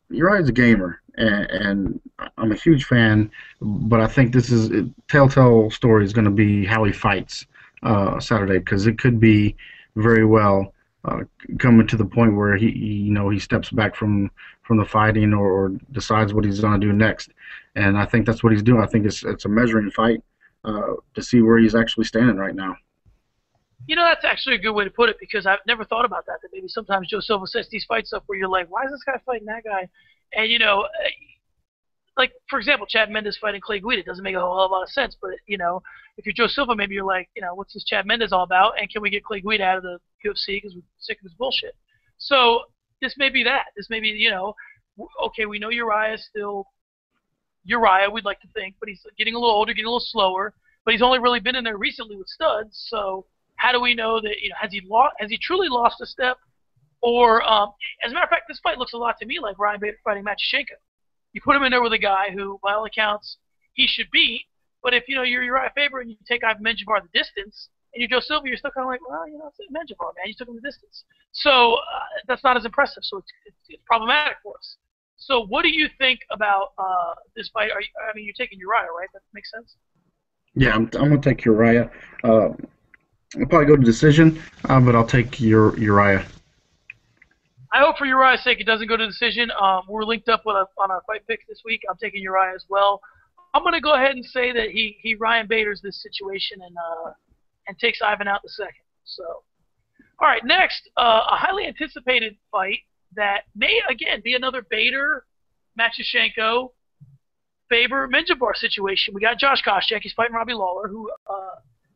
Uriah's a gamer, and I'm a huge fan. But I think this is telltale story is going to be how he fights Saturday, because it could be very well coming to the point where he steps back from the fighting or decides what he's going to do next. And I think that's what he's doing. I think it's a measuring fight to see where he's actually standing right now. That's actually a good way to put it, because I've never thought about that maybe sometimes Joe Silva sets these fights up where you're like, why is this guy fighting that guy? And, like, for example, Chad Mendes fighting Clay Guida doesn't make a whole lot of sense. But, if you're Joe Silva, maybe you're like, what's this Chad Mendes all about? And can we get Clay Guida out of the UFC because we're sick of his bullshit? So this may be that. This may be, okay, we know Uriah is still Uriah, we'd like to think, but he's getting a little older, getting a little slower. But he's only really been in there recently with studs. So how do we know that, has he truly lost a step? Or, as a matter of fact, this fight looks a lot to me like Ryan Bader fighting Machishenko. You put him in there with a guy who, by all accounts, he should beat. But if, you're Uriah Faber and you take Ivan Menjivar the distance, and you're Joe Silva, you're still kind of like, well, it's Menjivar, man. You took him the distance. So that's not as impressive. So it's problematic for us. So what do you think about this fight? You're taking Uriah, right? That makes sense? Yeah, I'm going to take Uriah. I'll probably go to decision, but I'll take Uriah. I hope for Uriah's sake it doesn't go to decision. We're linked up on our fight picks this week. I'm taking Uriah as well. I'm going to go ahead and say that he Ryan Bader's this situation and takes Ivan out the second. So, all right, next, a highly anticipated fight that may, again, be another Bader, Machishenko, Faber, Menjivar situation. We got Josh Koscheck. He's fighting Robbie Lawler, who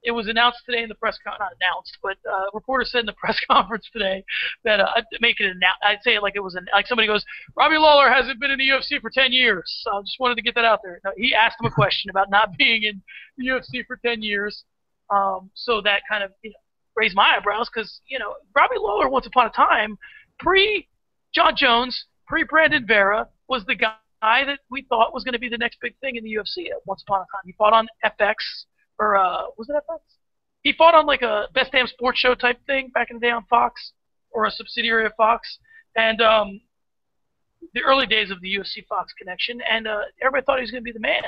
it was announced today in the press conference, not announced, but reporter said in the press conference today that I'd say it like it was like somebody goes, Robbie Lawler hasn't been in the UFC for 10 years. So I just wanted to get that out there. He asked him a question about not being in the UFC for 10 years. So that kind of raised my eyebrows because Robbie Lawler once upon a time, pre-John Jones, pre-Brandon Vera, was the guy that we thought was going to be the next big thing in the UFC at once upon a time. He fought on FX. Or was it FX? He fought on like a Best Damn Sports Show type thing back in the day on Fox, or a subsidiary of Fox, and the early days of the UFC Fox connection, and everybody thought he was going to be the man.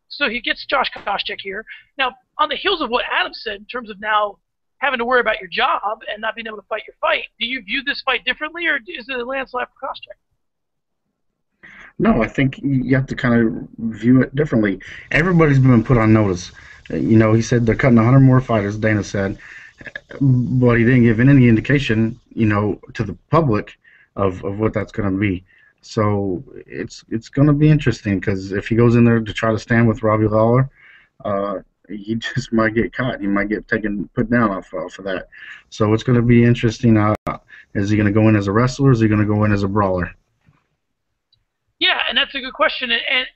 So he gets Josh Koscheck here. Now, on the heels of what Adam said in terms of now having to worry about your job and not being able to fight your fight, do you view this fight differently, or is it a landslide for Koscheck? No, I think you have to kind of view it differently. Everybody's been put on notice. He said they're cutting 100 more fighters, Dana said, but he didn't give any indication, to the public of what that's going to be. So it's going to be interesting because if he goes in there to try to stand with Robbie Lawler, he just might get caught. He might get put down off of that. So it's going to be interesting. Is he going to go in as a wrestler or is he going to go in as a brawler? Yeah, and that's a good question. And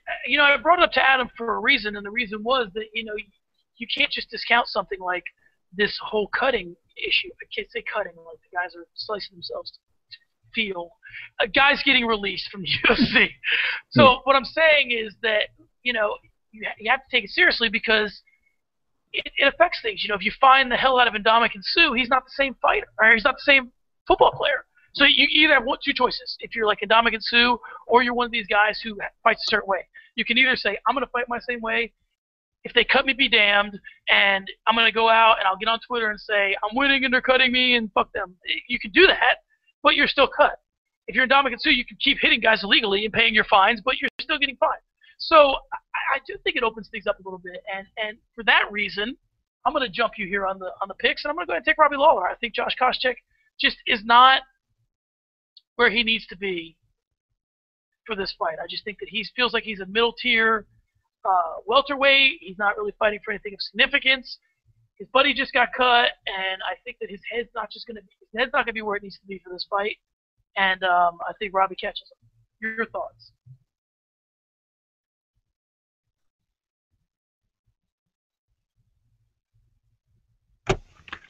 I brought it up to Adam for a reason, and the reason was that, you can't just discount something like this whole cutting issue. I can't say cutting, like the guys are slicing themselves to feel. Guys getting released from the UFC. So what I'm saying is that, you have to take it seriously because it affects things. If you find the hell out of Ndamukong Suh, he's not the same fighter, or he's not the same football player. So you either have two choices. If you're like Ndamukong Suh, or you're one of these guys who fights a certain way. You can either say, I'm going to fight my same way. If they cut me, be damned. And I'm going to go out and I'll get on Twitter and say, I'm winning and they're cutting me and fuck them. You can do that, but you're still cut. If you're Ndamukong Suh, you can keep hitting guys illegally and paying your fines, but you're still getting fined. So I do think it opens things up a little bit. And for that reason, I'm going to jump you here on the picks, and I'm going to go ahead and take Robbie Lawler. I think Josh Koscheck just is not where he needs to be for this fight. I just think that he feels like he's a middle tier welterweight. He's not really fighting for anything of significance. His buddy just got cut, and I think that his head's not just going to be. His His head's not going to be where it needs to be for this fight, and I think Robbie catches him. Your thoughts?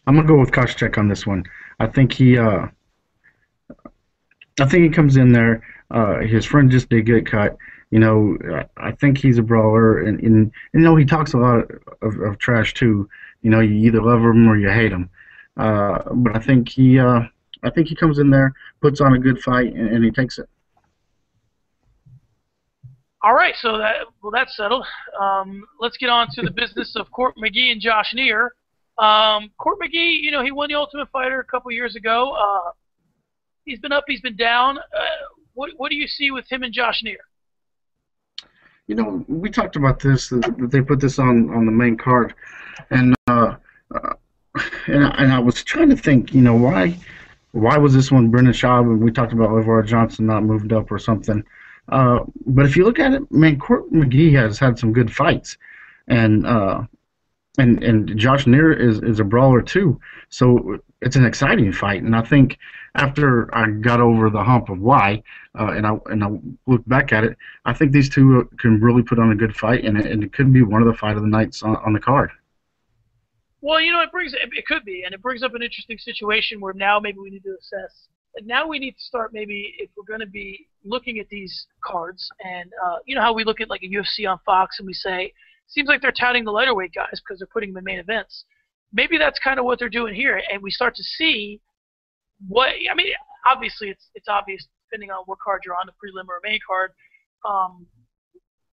I'm gonna go with Koscheck on this one. I think he comes in there. His friend just did get cut. I think he's a brawler, and he talks a lot of trash too. You either love him or you hate him. But I think he comes in there, puts on a good fight, and he takes it. All right, so that's settled. Let's get on to the business of Court McGee and Josh Neer. Court McGee, he won the Ultimate Fighter a couple years ago. He's been up, he's been down. What do you see with him and Josh Neer? We talked about this, that they put this on the main card, and I was trying to think, why was this one Brendan Schaub, and we talked about LeVar Johnson not moved up or something. But if you look at it, man, Court McGee has had some good fights, and Josh Neer is a brawler too. So it's an exciting fight, and I think after I got over the hump of why, and I look back at it, I think these two can really put on a good fight, and it could be one of the fight of the nights on the card. Well, it could be, and it brings up an interesting situation where now maybe we need to assess. Like now we need to start maybe if we're going to be looking at these cards, and how we look at like a UFC on Fox and we say, seems like they're touting the lighter weight guys because they're putting them in main events. Maybe that's kind of what they're doing here, and we start to see obviously it's obvious depending on what card you're on, the prelim or main card,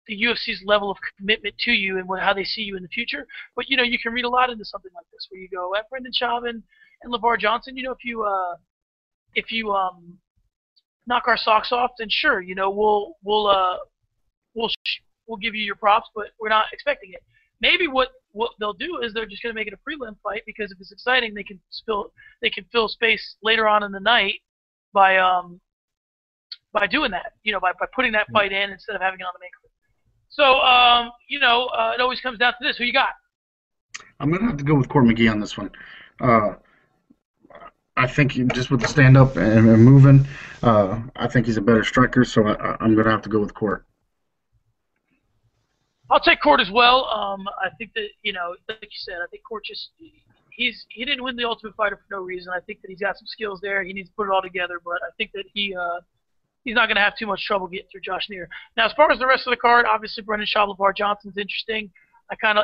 the UFC's level of commitment to you and how they see you in the future. But you can read a lot into something like this where you go at Brendan Schaub and LeVar Johnson. If you knock our socks off, then sure, we'll give you your props, but we're not expecting it. Maybe what they'll do is they're just going to make it a prelim fight because if it's exciting, they can fill space later on in the night by doing that. By putting that fight in instead of having it on the main card. So it always comes down to this: who you got? I'm going to have to go with Court McGee on this one. I think just with the stand up and moving, I think he's a better striker. So I'm going to have to go with Court. I'll take Court as well. I think that, like you said, I think Court he didn't win the Ultimate Fighter for no reason. I think that he's got some skills there. He needs to put it all together, but I think that he's not going to have too much trouble getting through Josh Neer. Now, as far as the rest of the card, obviously Brendan Schaub, LeVar Johnson's interesting.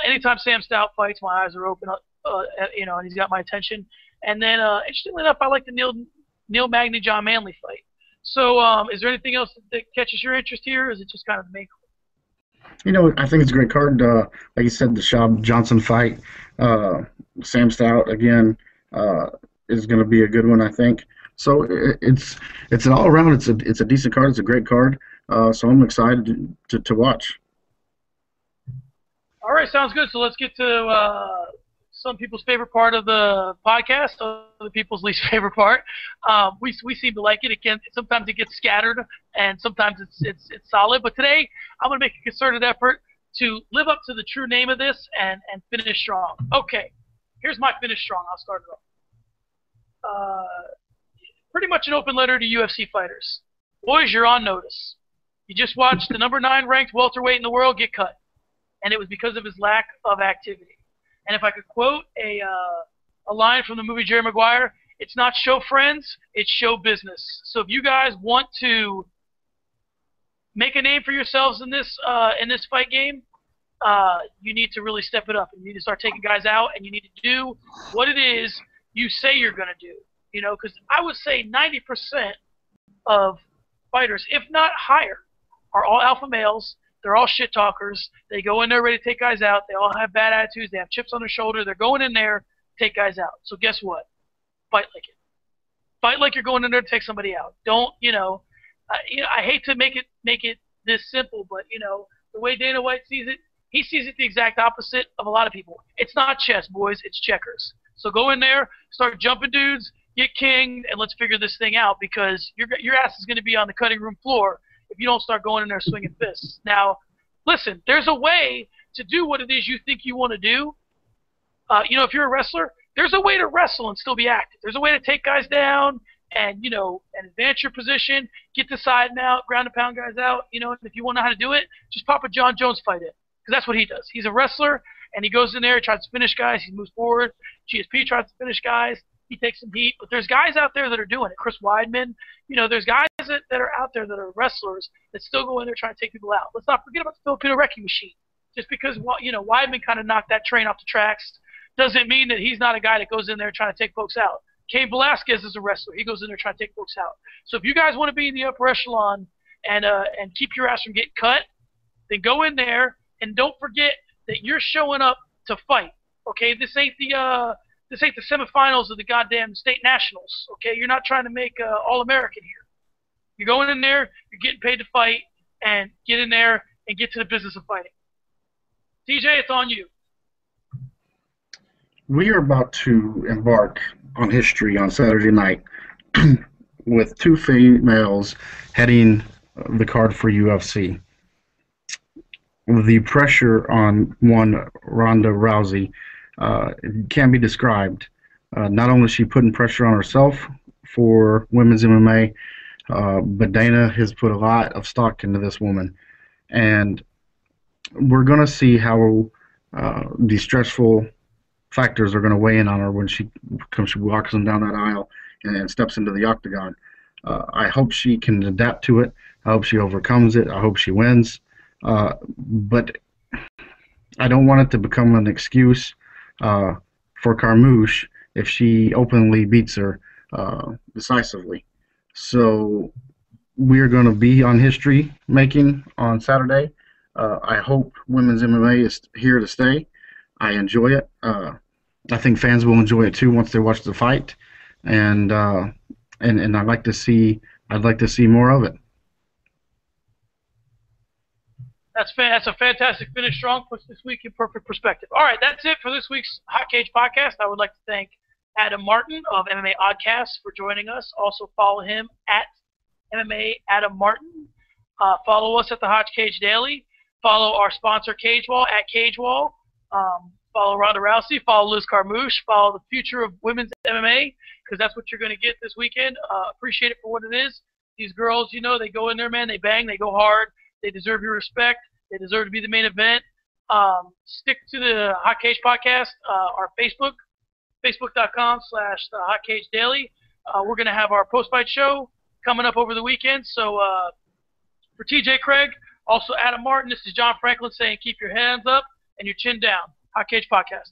Anytime Sam Stout fights, my eyes are open, and he's got my attention. And then, interestingly enough, I like the Neil Magny, John Manley fight. So, is there anything else that catches your interest here, or is it just kind of the main card? I think it's a great card. Like you said, the Schaub Johnson fight, Sam Stout again is going to be a good one, I think. So it's an all around. It's a decent card. It's a great card. So I'm excited to watch. All right, sounds good. So let's get to some people's favorite part of the podcast, other people's least favorite part. We seem to like it. Sometimes it gets scattered, and sometimes it's solid. But today, I'm going to make a concerted effort to live up to the true name of this and finish strong. Okay, here's my finish strong. I'll start it off. Pretty much an open letter to UFC fighters. Boys, you're on notice. You just watched the number 9 ranked welterweight in the world get cut, and it was because of his lack of activity. And if I could quote a line from the movie Jerry Maguire, it's not show friends, it's show business. So if you guys want to make a name for yourselves in this fight game, you need to really step it up. You need to start taking guys out, and you need to do what it is you say you're going to do. Because I would say 90% of fighters, if not higher, are all alpha males. They're all shit talkers. They go in there ready to take guys out. They all have bad attitudes. They have chips on their shoulder. They're going in there to take guys out. So guess what? Fight like it. Fight like you're going in there to take somebody out. Don't, I hate to make it this simple, but the way Dana White sees it, he sees it the exact opposite of a lot of people. It's not chess, boys. It's checkers. So go in there, start jumping dudes, get kinged, and let's figure this thing out because your ass is going to be on the cutting room floor if you don't start going in there swinging fists. Now, listen, there's a way to do what it is you think you want to do. If you're a wrestler, there's a way to wrestle and still be active. There's a way to take guys down and, and advance your position, get the side and out, ground and pound guys out, and if you want to know how to do it, just pop a John Jones fight in, because that's what he does. He's a wrestler, and he goes in there, tries to finish guys, he moves forward. GSP tries to finish guys, he takes some heat, but there's guys out there that are doing it. Chris Weidman, there's guys that are out there that are wrestlers that still go in there trying to take people out. Let's not forget about the Filipino wrecking machine. Just because, Weidman kind of knocked that train off the tracks doesn't mean that he's not a guy that goes in there trying to take folks out. Cain Velasquez is a wrestler. He goes in there trying to take folks out. So if you guys want to be in the upper echelon and keep your ass from getting cut, then go in there and don't forget that you're showing up to fight. Okay, this ain't the semifinals of the goddamn state nationals. Okay, you're not trying to make All-American here. You're going in there, you're getting paid to fight, and get in there and get to the business of fighting. TJ, it's on you. We are about to embark on history on Saturday night with two females heading the card for UFC. The pressure on one Ronda Rousey can't be described. Not only is she putting pressure on herself for women's MMA, but Dana has put a lot of stock into this woman. And we're going to see how these stressful factors are going to weigh in on her when she walks them down that aisle and steps into the octagon. I hope she can adapt to it. I hope she overcomes it. I hope she wins. But I don't want it to become an excuse for Carmouche if she openly beats her decisively. So we are going to be on history making on Saturday. I hope women's MMA is here to stay. I enjoy it. I think fans will enjoy it too once they watch the fight, and I'd like to see more of it. That's a fantastic finish. Strong puts this week in perfect perspective. All right, that's it for this week's Hot Cage podcast. I would like to thank Adam Martin of MMAOddscast for joining us. Also follow him at MMA Adam Martin. Follow us at the Hot Cage Daily. Follow our sponsor CageWall at CageWall. Follow Ronda Rousey. Follow Liz Carmouche. Follow the future of women's MMA, because that's what you're going to get this weekend. Appreciate it for what it is. These girls, they go in there, man. They bang. They go hard. They deserve your respect. They deserve to be the main event. Stick to the Hot Cage podcast, our Facebook, facebook.com/the Hot Cage Daily. We're going to have our post-fight show coming up over the weekend. So for TJ Craig, also Adam Martin, this is John Franklin saying keep your hands up and your chin down. Hot Cage podcast.